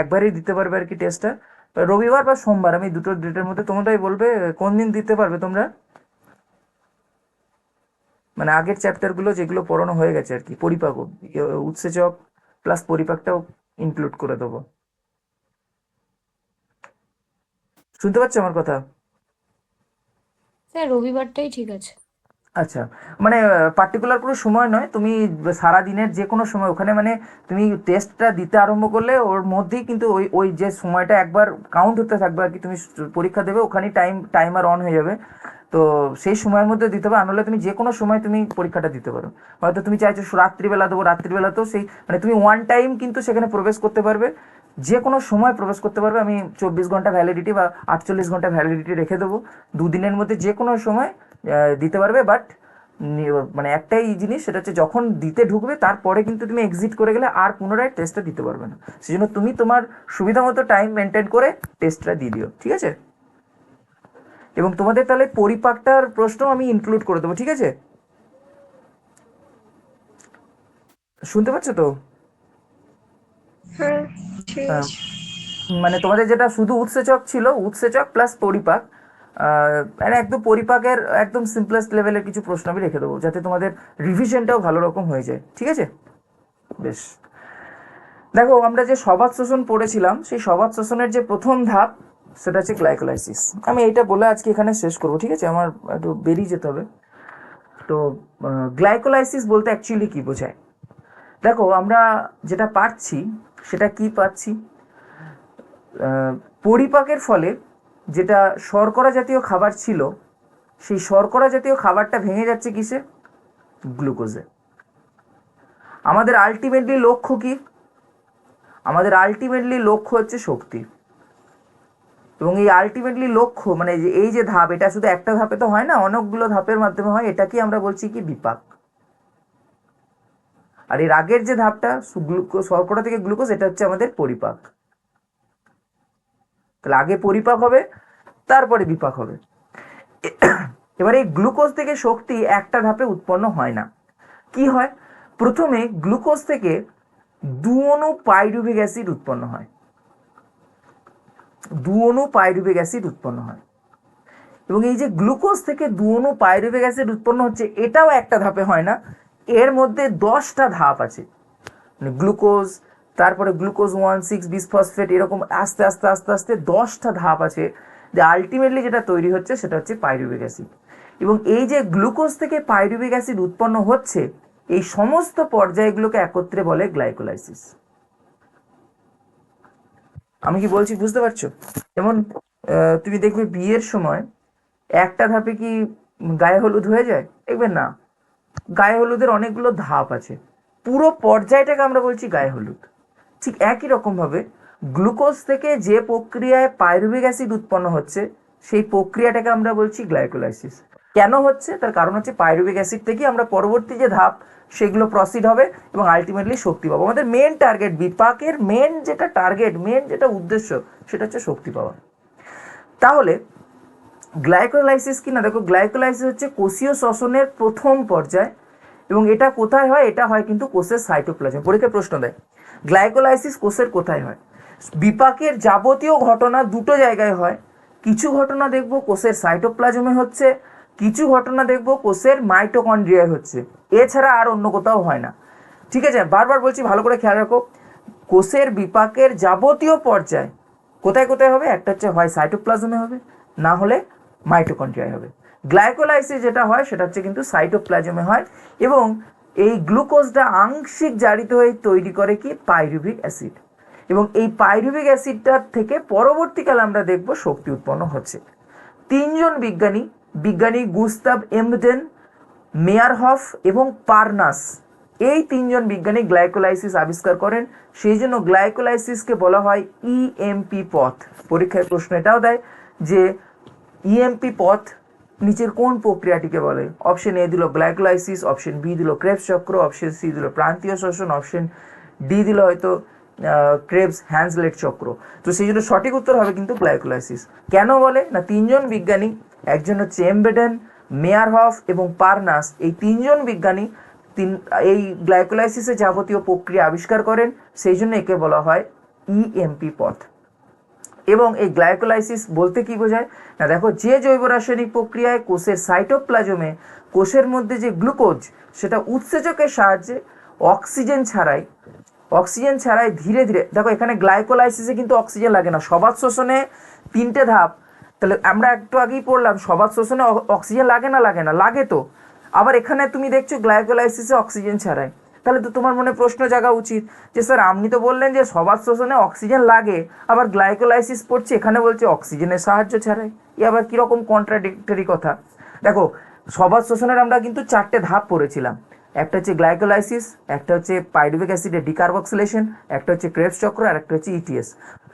একবারই দিতে পারবে আর কি টেস্টটা। রবিবার বা সোমবার, আমি দুটো ডেটের মধ্যে তোমরাই বলবে কোন দিন দিতে পারবে তোমরা। মানে আগের চ্যাপ্টারগুলো যেগুলো পড়ানো হয়ে গেছে আর কি, পরিপাক, উৎসেচক প্লাস পরিপাকটাও ইনক্লুড করে দেবো। শুনতে পাচ্ছ আমার কথা? স্যার রবিবারটাই ঠিক আছে। আচ্ছা, মানে পার্টিকুলার কোনো সময় নয়, তুমি সারা দিনের যে কোনো সময় ওখানে, মানে তুমি টেস্টটা দিতে আরম্ভ করলে ওর মধ্যেই কিন্তু ওই ওই যে সময়টা একবার কাউন্ট হতে থাকবে আর কি। তুমি পরীক্ষা দেবে, ওখানেই টাইমার অন হয়ে যাবে। তো সেই সময়ের মধ্যে দিতে হবে, আর নাহলে তুমি যে কোনো সময় তুমি পরীক্ষাটা দিতে পারো। হয়তো তুমি চাইছো রাত্রিবেলা দেবো, রাত্রিবেলাতেও সেই মানে তুমি ওয়ান টাইম কিন্তু সেখানে প্রবেশ করতে পারবে, যে কোনো সময় প্রবেশ করতে পারবে। আমি 24 ঘন্টা ভ্যালিডিটি বা 48 ঘন্টা ভ্যালিডিটি রেখে দেবো, 2 দিনের মধ্যে যে কোনো সময় দিতে পারবে। বাট মানে একটাই জিনিস, সেটা হচ্ছে যখন দিতে ঢুকবে তারপরে কিন্তু তুমি এক্সিট করে গেলে আর পুনরায় টেস্টটা দিতে পারবে না। সেই জন্য তুমি তোমার সুবিধা মতো টাইম মেনটেন করে টেস্টটা দিয়ে দিও, ঠিক আছে? এবং তোমাদের তাহলে পরিপাকটার প্রশ্ন আমি ইনক্লুড করে দেবো, ঠিক আছে? শুনতে পাচ্ছ তো? হ্যাঁ ঠিক আহ, আছে। মানে তোমাদের যেটা শুধু উৎসেচক ছিল, উৎসেচক প্লাস পরিপাক, মানে একদম পরিপাকের একদম সিম্পলেস্ট লেভেলের কিছু প্রশ্ন আমি রেখে দেবো, যাতে তোমাদের রিভিশনটাও ভালো রকম হয়ে যায়, ঠিক আছে? বেশ, দেখো আমরা যে সবাত শোষণ পড়েছিলাম, সেই সবাত শোষণের যে প্রথম ধাপ সেটা হচ্ছে গ্লাইকোলাইসিস। আমি এইটা বলে আজকে এখানে শেষ করবো, ঠিক আছে? আমার একটু বেরিয়ে যেতে হবে। তো গ্লাইকোলাইসিস বলতে অ্যাকচুয়ালি কি বোঝায়? দেখো আমরা যেটা পাচ্ছি সেটা কি পাচ্ছি, পরিপাকের ফলে যেটা শর্করা জাতীয় খাবার ছিল, সেই শর্করা জাতীয় খাবারটা ভেঙে যাচ্ছে কিসে? গ্লুকোজে। আমাদের আলটিমেটলি লক্ষ্য কি? আমাদের আলটিমেটলি লক্ষ্য হচ্ছে শক্তি। এবং এই আলটিমেটলি লক্ষ্য মানে এই যে ধাপ, এটা শুধু একটা ধাপে তো হয় না, অনেকগুলো ধাপের মাধ্যমে হয়। এটাকেই আমরা বলছি কি বিপাক। আর এর আগের যে ধাপটা শর্করা থেকে গ্লুকোজ, এটা হচ্ছে আমাদের পরিপাক। তাহলে আগে পরিপাক হবে, তারপরে বিপাক হবে। এবার এই গ্লুকোজ থেকে শক্তি একটা ধাপে উৎপন্ন হয় না। কি হয়? প্রথমে গ্লুকোজ থেকে 2 অণু পাইরুভিক অ্যাসিড উৎপন্ন হয়। 2 অণু পাইরুভিক অ্যাসিড উৎপন্ন হয়। এবং এই যে গ্লুকোজ থেকে 2 অণু পাইরুভিক অ্যাসিড উৎপন্ন হচ্ছে, এটাও একটা ধাপে হয় না, এর মধ্যে 10টা ধাপ আছে। মানে গ্লুকোজ, তারপরে গ্লুকোজ 1,6 বিসফসফেট, এরকম আস্তে আস্তে আস্তে আস্তে 10টা ধাপ আছে, যে আলটিমেটলি যেটা তৈরি হচ্ছে সেটা হচ্ছে পাইরুভিক অ্যাসিড। এবং এই যে গ্লুকোজ থেকে পাইরুভিক অ্যাসিড উৎপন্ন হচ্ছে, এই সমস্ত পর্যায়গুলোকে একত্রে বলে গ্লাইকোলাইসিস। আমি কি বলছি বুঝতে পারছো? যেমন তুমি দেখবে বিয়ের সময় একটা ধাপে কি গায়ে হলুদ হয়ে যায়? দেখবে না, গায়ে হলুদের অনেকগুলো ধাপ আছে, পুরো পর্যায়টাকে আমরা বলছি গায়ে হলুদ। ঠিক একই রকমভাবে গ্লুকোজ থেকে যে প্রক্রিয়ায় পাইরুভিক অ্যাসিড উৎপন্ন হচ্ছে, সেই প্রক্রিয়াটাকে আমরা বলছি গ্লাইকোলাইসিস। কেন হচ্ছে? তার কারণ হচ্ছে পাইরুভিক অ্যাসিড থেকে আমরা পরবর্তী যে ধাপ সেগুলো প্রসিড হবে এবং আলটিমেটলি শক্তি পাবো। আমাদের মেন টার্গেট, বিপাকের মেন যেটা টার্গেট, মেন যেটা উদ্দেশ্য, সেটা হচ্ছে শক্তি পাওয়া। তাহলে গ্লাইকোলাইসিস কি না, দেখো গ্লাইকোলাইসিস হচ্ছে কোষীয় শ্বসনের প্রথম পর্যায়। এবং এটা কোথায় হয়? এটা হয় কিন্তু কোষের সাইটোপ্লাজম। পরীক্ষায় প্রশ্ন দেয় গ্লাইকোলাইসিস কোষের কোথায় হয়। বিপাকের যাবতীয় ঘটনা দুটো জায়গায় হয়। কিছু ঘটনা দেখবো কোষের সাইটোপ্লাজমে হচ্ছে, কিছু ঘটনা দেখবো কোষের মাইটোকন্ড্রিয়ায় হচ্ছে, এছাড়া আর অন্য কোথাও হয় না। ঠিক আছে, বারবার বলছি, ভালো করে খেয়াল রাখো, কোষের বিপাকের যাবতীয় পর্যায় কোথায় কোথায় হবে? একটা হচ্ছে হয় সাইটোপ্লাজমে হবে, না হলে মাইটোকন্ড্রিয়ায় হবে। গ্লাইকোলাইসিস যেটা হয় সেটা হচ্ছে কিন্তু সাইটোপ্লাজমে হয়, এবং এই গ্লুকোজটা আংশিক জারিত হয়ে তৈরি করে কি? Pyruvic acid. এবং এই পাইরুভিক অ্যাসিডটার থেকে পরবর্তীকালে আমরা দেখব শক্তি উৎপন্ন হচ্ছে। তিনজন বিজ্ঞানী গুস্তাভ এমডেন, মেয়ারহফ এবং পার্নাস, এই তিনজন বিজ্ঞানী গ্লাইকোলাইসিস আবিষ্কার করেন। সেই জন্য গ্লাইকোলাইসিসকে বলা হয় ইএমপি পথ। পরীক্ষায় প্রশ্ন এটাও দেয় যে ইএমপি পথ নিচের কোন প্রক্রিয়াটিকে বলে? অপশন এ দিল গ্লাইকোলাইসিস, অপশন বি দিল ক্রেবস চক্র, অপশন সি দিল প্রান্তীয় শ্বসন, অপশন ডি দিল হয়তো ক্রেবস হ্যান্সলেট চক্র। তো সেই জন্য সঠিক উত্তর হবে কিন্তু গ্লাইকোলাইসিস। কেন বলে না, তিনজন বিজ্ঞানী, একজন হচ্ছে এমবেডেন, মেয়ারহফ এবং পার্নাস, এই তিনজন বিজ্ঞানী এই গ্লাইকোলাইসিসের যাবতীয় প্রক্রিয়া আবিষ্কার করেন, সেই জন্য একে বলা হয় ইএমপি পথ। এবং এই গ্লাইকোলাইসিস বলতে কি বোঝায় না, দেখো, যে জৈব রাসায়নিক প্রক্রিয়ায় কোষের সাইটোপ্লাজমে কোষের মধ্যে যে গ্লুকোজ সেটা উৎসেচকের সাহায্যে অক্সিজেন ছাড়াই ধীরে ধীরে, দেখো এখানে গ্লাইকোলাইসিসে কিন্তু অক্সিজেন লাগে না, সবাত শোষণে 3টে ধাপ। তাহলে আমরা একটু আগেই পড়লাম সবাত শোষণে অক্সিজেন লাগে না? লাগে তো। আবার এখানে তুমি দেখছো গ্লাইকোলাইসিসে অক্সিজেন ছাড়াই, তাহলে তো তোমার মনে প্রশ্ন জাগা উচিত যে স্যার আপনি তো বললেন যে সবাত শোষণে অক্সিজেন লাগে, আবার গ্লাইকোলাইসিস পড়ছে এখানে বলছে অক্সিজেনের সাহায্য ছাড়াই, এ আবার কীরকম কন্ট্রাডিক্টরি কথা। দেখো, সবাত শোষণের আমরা কিন্তু 4টে ধাপ পড়েছিলাম, একটা হচ্ছে গ্লাইকোলাইসিস, একটা হচ্ছে পাইরুভিক অ্যাসিডের ডিকার্বক্সিলেশন, একটা হচ্ছে ক্রেবস চক্র, আর একটা হচ্ছে ইটিএস।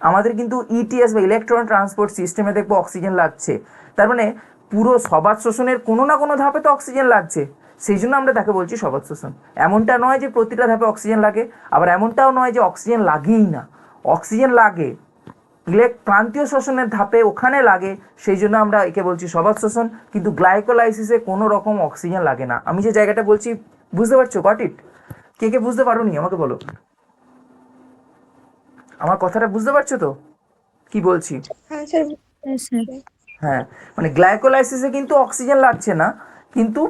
আমাদের কিন্তু ইটিএস বা ইলেকট্রন ট্রান্সপোর্ট সিস্টেমে দেখবো অক্সিজেন লাগছে, তার মানে পুরো সবাত শোষণের কোনো না কোনো ধাপে তো অক্সিজেন লাগছে, সেই জন্য আমরা তাকে বলছি সবাত শোষণ। এমনটা নয় যে প্রতিটা ধাপে অক্সিজেন লাগে, আবার এমনটাও নয় যে অক্সিজেন লাগেই না, অক্সিজেন লাগে, প্রান্তীয় শোষণের ধাপে ওখানে লাগে, সেই জন্য আমরা একে বলছি সবাত শোষণ। কিন্তু গ্লাইকোলাইসিসে কোনো রকম অক্সিজেন লাগে না। আমি যে জায়গাটা বলছি বুঝতে পারছো? Got it? কে বুঝতে পারোনি আমাকে বলো, আমার কথাটা বুঝতে পারছো তো কি বলছি? হ্যাঁ স্যার। হ্যাঁ স্যার। হ্যাঁ, মানে গ্লাইকোলাইসিসে কিন্তু অক্সিজেন লাগছে না, কিন্তু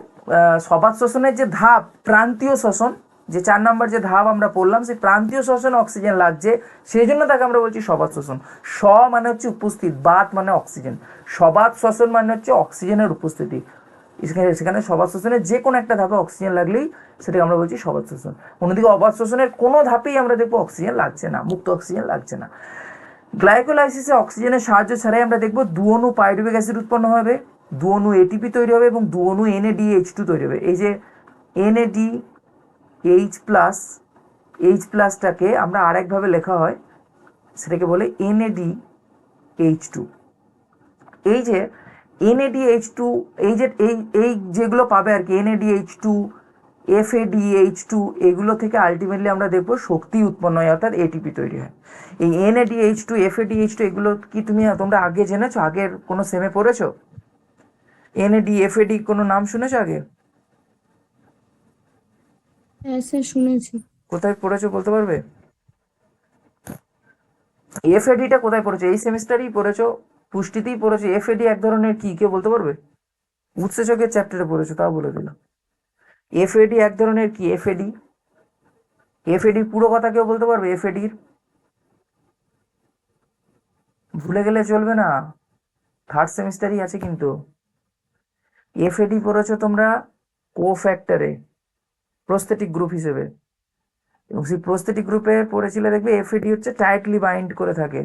সবাত শোষণের যে ধাপ প্রান্তীয় শোষণ, যে 4 নম্বর যে ধাপ আমরা পড়লাম, সেই প্রান্তীয় শোষণে অক্সিজেন লাগছে, সেই জন্য তাকে আমরা বলছি সবাত শোষণ। মানে হচ্ছে উপস্থিত, বাত মানে অক্সিজেন, সবাত শোষণ মানে হচ্ছে অক্সিজেনের উপস্থিতি। সেখানে সবাত শোষণের যে কোনো একটা ধাপে অক্সিজেন লাগলেই সেটাকে আমরা বলছি সবাত শোষণ। অন্যদিকে অবাত শোষণের কোনো ধাপেই আমরা দেখবো অক্সিজেন লাগছে না, মুক্ত অক্সিজেন লাগছে না। গ্লাইকোলাইসিসে অক্সিজেনের সাহায্য ছাড়াই আমরা দেখব দুঅণু পাইরুভিক অ্যাসিড উৎপন্ন হবে, দুঅণু এটিপি তৈরি হবে এবং দুঅণু NADH2 তৈরি হবে। এই যে NADH প্লাস, H প্লাসটাকে আমরা আরেকভাবে লেখা হয়, সেটাকে বলে NADH2। এই যে NADH2, এই যেগুলো পাবে আর কি, NADH2, FADH2, এগুলো থেকে আলটিমেটলি আমরা দেখবো শক্তি উৎপন্ন হয়, অর্থাৎ এটিপি তৈরি হয়। এই NADH2, FADH2 এগুলো কি তোমরা আগে জেনেছো? আগের কোনো সেমে পড়েছো? NAD, FAD কোনো নাম শুনেছো আগে? হ্যাঁ স্যার, শুনেছি। কোথায় পড়েছো বলতে পারবে? FADটা কোথায় পড়েছো? এই সেমিস্টারেই পড়েছো, পুষ্টিতেই পড়েছো। FAD এক ধরনের কি, কেউ বলতে পারবে? উৎসেচকের চ্যাপ্টারে পড়েছো, তাও বলে দিল। FAD এক ধরনের কি? FAD পুরো কথা কেউ বলতে পারবে? FADর ভুলে গেলে চলবে না, 3rd সেমিস্টারই আছে কিন্তু। FAD পড়েছো তোমরা কোফ্যাক্টরে, প্রস্থেটিক গ্রুপ হিসেবে, এবং সেই প্রস্থেটিক গ্রুপে পড়েছিলে, দেখবে FAD হচ্ছে টাইটলি বাইন্ড করে থাকে।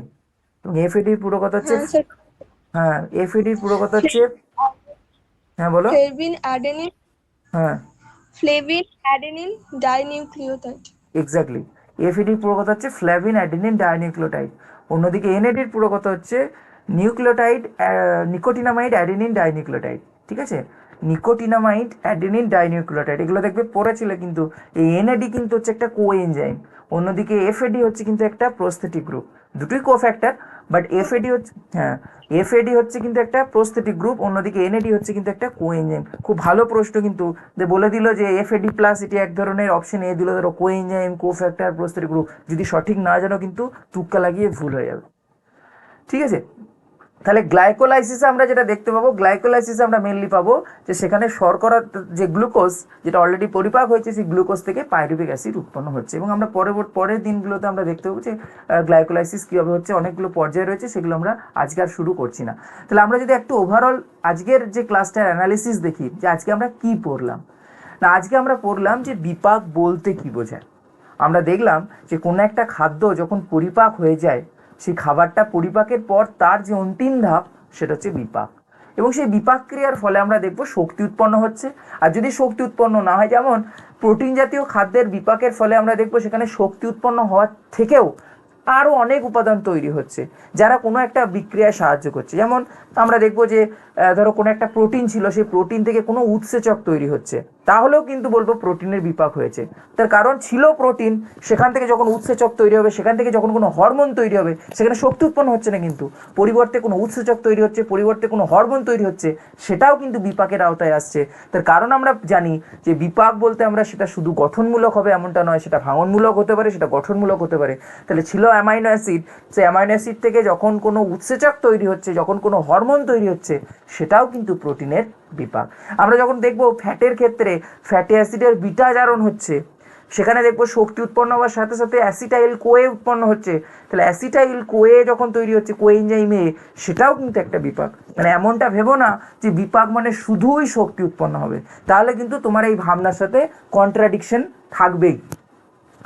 এবং FADর পুরো কথা হচ্ছে, হ্যাঁ স্যার। হ্যাঁ, FADর পুরো কথা হচ্ছে, হ্যাঁ বলো। হ্যাঁ, ফ্লেভিন অ্যাডেনিন ডাইনিউক্লিওটাইড। এক্স্যাক্টলি, FADর পুরো কথা হচ্ছে ফ্ল্যাভিন অ্যাডেনিন ডাইনিউক্লিওটাইড। অন্যদিকে NADর পুরো কথা হচ্ছে নিউক্লিওটাইড, নিকোটিনামাইড অ্যাডেনিন ডাইনিউক্লিওটাইড। ঠিক আছে, নিকোটিনামাইড অ্যাডেনিন ডাইনিউক্লিওটাইড, এগুলো দেখবে পড়েছিলে কিন্তু। এই NAD কিন্তু হচ্ছে একটা কোএনজাইম, অন্যদিকে FAD হচ্ছে কিন্তু একটা প্রস্থেটিক গ্রুপ, দুটোই কোফ্যাক্টর, বাট FAD হচ্ছে, হ্যাঁ, FAD হচ্ছে কিন্তু একটা প্রস্থেটিক গ্রুপ, অন্যদিকে NAD হচ্ছে কিন্তু একটা কোএনজাইম। খুব ভালো প্রশ্ন কিন্তু, যে বলে দিল যে FAD প্লাস, এটি এক ধরনের, অপশন এ দিল ধরো কোএনজাইম, কোফ্যাক্টর, প্রস্থেটিক গ্রুপ। যদি সঠিক না জানো কিন্তু তুক্কা লাগিয়ে ভুল হয়ে যাবে। ঠিক আছে, তাহলে গ্লাইকোলাইসিসে আমরা যেটা দেখতে পাবো, গ্লাইকোলাইসিসে আমরা মেনলি পাবো যে সেখানে শর্করা যে গ্লুকোজ যেটা অলরেডি পরিপাক হয়েছে সেই গ্লুকোজ থেকে পাইরুভিক অ্যাসিড উৎপন্ন হচ্ছে, এবং আমরা পরের দিনগুলোতে আমরা দেখতে পাবো যে গ্লাইকোলাইসিস কীভাবে হচ্ছে, অনেকগুলো পর্যায়ে রয়েছে, সেগুলো আমরা আজকে আর শুরু করছি না। তাহলে আমরা যদি একটু ওভারঅল আজকের যে ক্লাসটার অ্যানালিসিস দেখি যে আজকে আমরা কি পড়লাম, না আজকে আমরা পড়লাম যে বিপাক বলতে কি বোঝায়। আমরা দেখলাম যে কোনো একটা খাদ্য যখন পরিপাক হয়ে যায়, সেই খাবারটা পরিপাকের পর তার যে অন্তিম ধাপ সেটা হচ্ছে বিপাক, এবং সেই বিপাক ক্রিয়ার ফলে আমরা দেখব শক্তি উৎপন্ন হচ্ছে। আর যদি শক্তি উৎপন্ন না হয়, যেমন প্রোটিন জাতীয় খাদ্যের বিপাকের ফলে আমরা দেখব সেখানে শক্তি উৎপন্ন হওয়ার থেকেও আরও অনেক উপাদান তৈরি হচ্ছে যারা কোনো একটা বিক্রিয়ায় সাহায্য করছে। যেমন আমরা দেখব যে ধরো কোনো একটা প্রোটিন ছিল, সেই প্রোটিন থেকে কোনো উৎসেচক তৈরি হচ্ছে, তাহলেও কিন্তু বলবো প্রোটিনের বিপাক হয়েছে। তার কারণ ছিল প্রোটিন, সেখান থেকে যখন উৎসেচক তৈরি হবে, সেখান থেকে যখন কোনো হরমোন তৈরি হবে, সেখানে শক্তি উৎপন্ন হচ্ছে না, কিন্তু পরিবর্তে কোনো উৎসেচক তৈরি হচ্ছে, পরিবর্তে কোনো হরমোন তৈরি হচ্ছে, সেটাও কিন্তু বিপাকের আওতায় আসছে। তার কারণ আমরা জানি যে বিপাক বলতে আমরা সেটা শুধু গঠনমূলক হবে এমনটা নয়, সেটা ভাঙনমূলক হতে পারে, সেটা গঠনমূলক হতে পারে। তাহলে ছিল অ্যামাইনো অ্যাসিড, সেই অ্যামাইনো অ্যাসিড থেকে যখন কোনো উৎসেচক তৈরি হচ্ছে, যখন কোনো হরমোন তৈরি হচ্ছে, সেটাও কিন্তু প্রোটিনের বিপাক। আমরা যখন দেখব ফ্যাটের ক্ষেত্রে ফ্যাটি অ্যাসিডের বিটা জারণ হচ্ছে, সেখানে দেখবো শক্তি উৎপন্ন হওয়ার সাথে সাথে অ্যাসিটাইল কোয়ে উৎপন্ন হচ্ছে। তাহলে অ্যাসিটাইল কোয়ে যখন তৈরি হচ্ছে কোএনজাইমে, সেটাও কিন্তু একটা বিপাক। মানে এমনটা ভেবো না যে বিপাক মানে শুধুই শক্তি উৎপন্ন হবে, তাহলে কিন্তু তোমার এই ভাবনার সাথে কন্ট্রাডিকশন থাকবেই,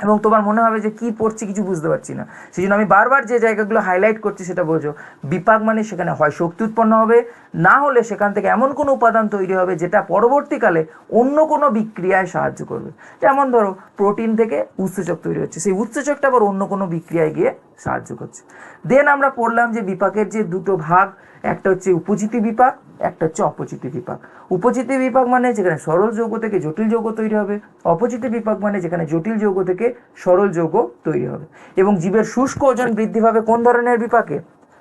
এবং তোমার মনে হবে যে কি পড়ছি কিছু বুঝতে পারছি না। সেই জন্য আমি বারবার যে জায়গাগুলো হাইলাইট করছি সেটা বোঝো, বিপাক মানে সেখানে হয় শক্তি উৎপন্ন হবে, না হলে সেখান থেকে এমন কোনো উপাদান তৈরি হবে যেটা পরবর্তীকালে অন্য কোনো বিক্রিয়ায় সাহায্য করবে। যেমন ধরো প্রোটিন থেকে উৎসেচক তৈরি হচ্ছে, সেই উৎসেচকটা আবার অন্য কোনো বিক্রিয়ায় গিয়ে সাহায্য করছে। দেন আমরা পড়লাম যে বিপাকের যে দুটো ভাগ, একটা হচ্ছে উপচিতি বিপাক, একটা হচ্ছে অপচিতি বিপাক। উপচিতি বিপাক মানে যেখানে সরল যৌগ থেকে জটিল যৌগ তৈরি হবে, অপচিতি বিপাক মানে যেখানে জটিল যৌগ থেকে সরল যৌগ তৈরি হবে। এবং জীবের শুষ্ক ওজন বৃদ্ধি পাবে কোন ধরনের বিপাকে?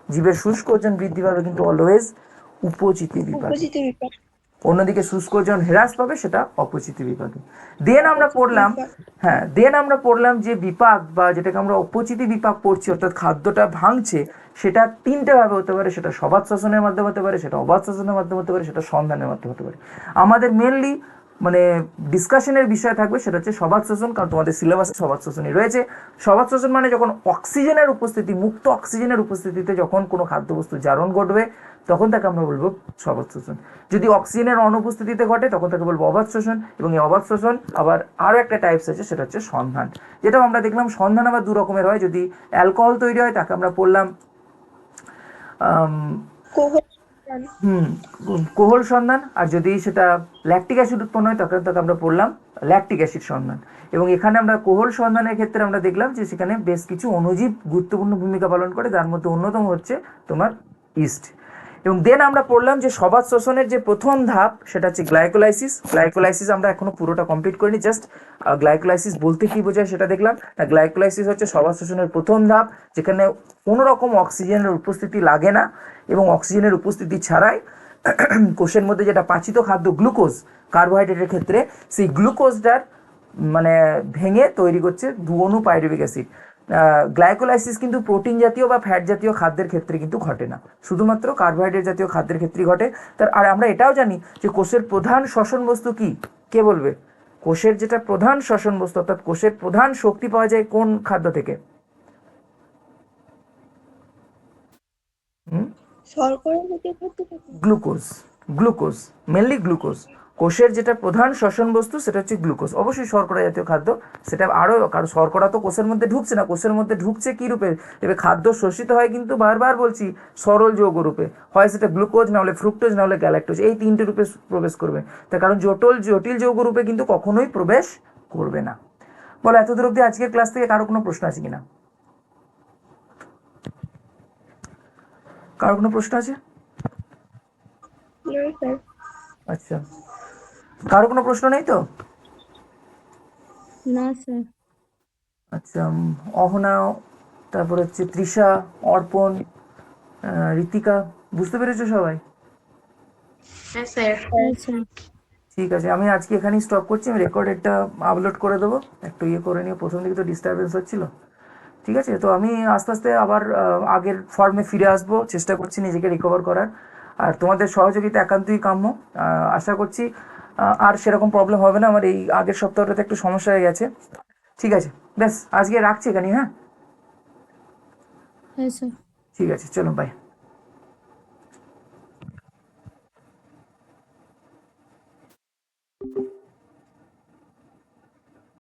জীবের শুষ্ক ওজন বৃদ্ধি পাবে কিন্তু অলওয়েজ উপচিতি বিপাকে। উপচিতি বিপাক। অন্যদিকে শুষ্ক ওজন হ্রাস পাবে, সেটা অপচিতি বিপাকে। দেন আমরা পড়লাম যে বিপাক বা যেটাকে আমরা অপচিতি বিপাক পড়ছি, অর্থাৎ খাদ্যটা ভাঙছে, সেটা তিনটে ভাবে হতে পারে। সেটা সবাত শ্বসনের মাধ্যমে হতে পারে, সেটা অবাত শ্বসনের মাধ্যমে হতে পারে, সেটা সন্ধানের মাধ্যমে হতে পারে। আমাদের মেনলি মানে ডিসকাশনের বিষয় থাকবে সেটা হচ্ছে সবাত শ্বসন, কারণ তোমাদের সিলেবাসে সবাত শ্বসনই রয়েছে। সবাত শ্বসন মানে যখন অক্সিজেনের উপস্থিতি, মুক্ত অক্সিজেনের উপস্থিতিতে যখন কোনো খাদ্যবস্তু জারণ ঘটবে, তখন তাকে আমরা বলবো সবাত শ্বসন। যদি অক্সিজেনের অনুপস্থিতিতে ঘটে, তখন তাকে বলবো অবাত শ্বসন। এবং এই অবাত শ্বসন আবার আরও একটা টাইপস আছে, সেটা হচ্ছে সন্ধান, যেটাও আমরা দেখলাম। সন্ধান আবার দু রকমের হয়। যদি অ্যালকোহল তৈরি হয়, তাকে আমরা পড়লাম কোহল সন্ধান, আর যদি সেটা ল্যাকটিক অ্যাসিড উৎপন্ন হয়, তখন তাকে আমরা পড়লাম ল্যাকটিক অ্যাসিড সন্ধান। এবং এখানে আমরা কোহল সন্ধানের ক্ষেত্রে আমরা দেখলাম যে সেখানে বেশ কিছু অণুজীব গুরুত্বপূর্ণ ভূমিকা পালন করে, যার মধ্যে অন্যতম হচ্ছে তোমার ইস্ট। এবং দেন আমরা পড়লাম যে সবাত শ্বসনের যে প্রথম ধাপ সেটা হচ্ছে গ্লাইকোলাইসিস। গ্লাইকোলাইসিস আমরা এখনো পুরোটা কমপ্লিট করিনি, জাস্ট গ্লাইকোলাইসিস বলতে কি বোঝায় সেটা দেখলাম। গ্লাইকোলাইসিস হচ্ছে সবাত শ্বসনের প্রথম ধাপ, যেখানে কোনো রকম অক্সিজেনের উপস্থিতি লাগে না, এবং অক্সিজেনের উপস্থিতি ছাড়াই কোষের মধ্যে যেটা পাচিত খাদ্য গ্লুকোজ, কার্বোহাইড্রেটের ক্ষেত্রে সেই গ্লুকোজটার মানে ভেঙে তৈরি করছে দুঅণু পাইরুভিক অ্যাসিড। গ্লাইকোলাইসিস কিন্তু প্রোটিন জাতীয় বা ফ্যাট জাতীয় খাদ্যের ক্ষেত্রে কিন্তু ঘটে না, শুধুমাত্র কার্বোহাইড্রেট জাতীয় খাদ্যের ক্ষেত্রেই ঘটে। আর আমরা এটাও জানি যে কোষের প্রধান শ্বসন বস্তু কি, কে বলবে? কোষের যেটা প্রধান শ্বসন বস্তু, অর্থাৎ কোষের প্রধান শক্তি পাওয়া যায় কোন খাদ্য থেকে? গ্লুকোজ। Glucose, mainly glucose. কোষের যেটা প্রধান শ্বসন বস্তু সেটা হচ্ছে গ্লুকোজ। অবশ্যই শর্করা জাতীয় খাদ্য, সেটা আরও, কারণ শর্করা তো কোষের মধ্যে ঢুকছে না, কোষের মধ্যে ঢুকছে কি রূপে? এবার খাদ্য শোষিত হয় কিন্তু বারবার বলছি সরল যৌগ রূপে, হয় সেটা গ্লুকোজ, না হলে ফ্রুক্টোজ, না হলে গ্যালাক্টোজ, এই তিনটে রূপে প্রবেশ করবে। তার কারণ জটিল যৌগ রূপে কিন্তু কখনোই প্রবেশ করবে না। বলো এতদূর অব্দি আজকের ক্লাস থেকে কারো কোনো প্রশ্ন আছে কিনা? কারো কোনো প্রশ্ন আছে? আচ্ছা, কারো কোনো প্রশ্ন নেই তো? না স্যার। আচ্ছা, অহনা, তারপর হচ্ছে তৃষা, অর্পণ, ঋতিকা, বুঝতে পেরেছো সবাই? হ্যাঁ স্যার। ঠিক আছে, আমি আজকে এখানেই স্টপ করছি। আমি রেকর্ডেরটা আপলোড করে দেবো, একটু ইয়ে করে নিয়ে, প্রথম দিকে তো ডিস্টারবেন্স হচ্ছিল, ঠিক আছে, তো আমি আস্তে আস্তে আবার আগের ফর্মে ফিরে আসবো, চেষ্টা করছি নিজেকে রিকভার করার। আর তোমাদের সহযোগিতা একান্তই কাম্য। আশা করছি আর সেরকম প্রবলেম হবে না। আমার এই আগের সপ্তাহটাতে একটু সমস্যা হয়ে গেছে। ঠিক আছে, ব্যাস আজকে রাখছি এখানে, হ্যাঁ? হ্যাঁ স্যার। ঠিক আছে, চলো, বাই।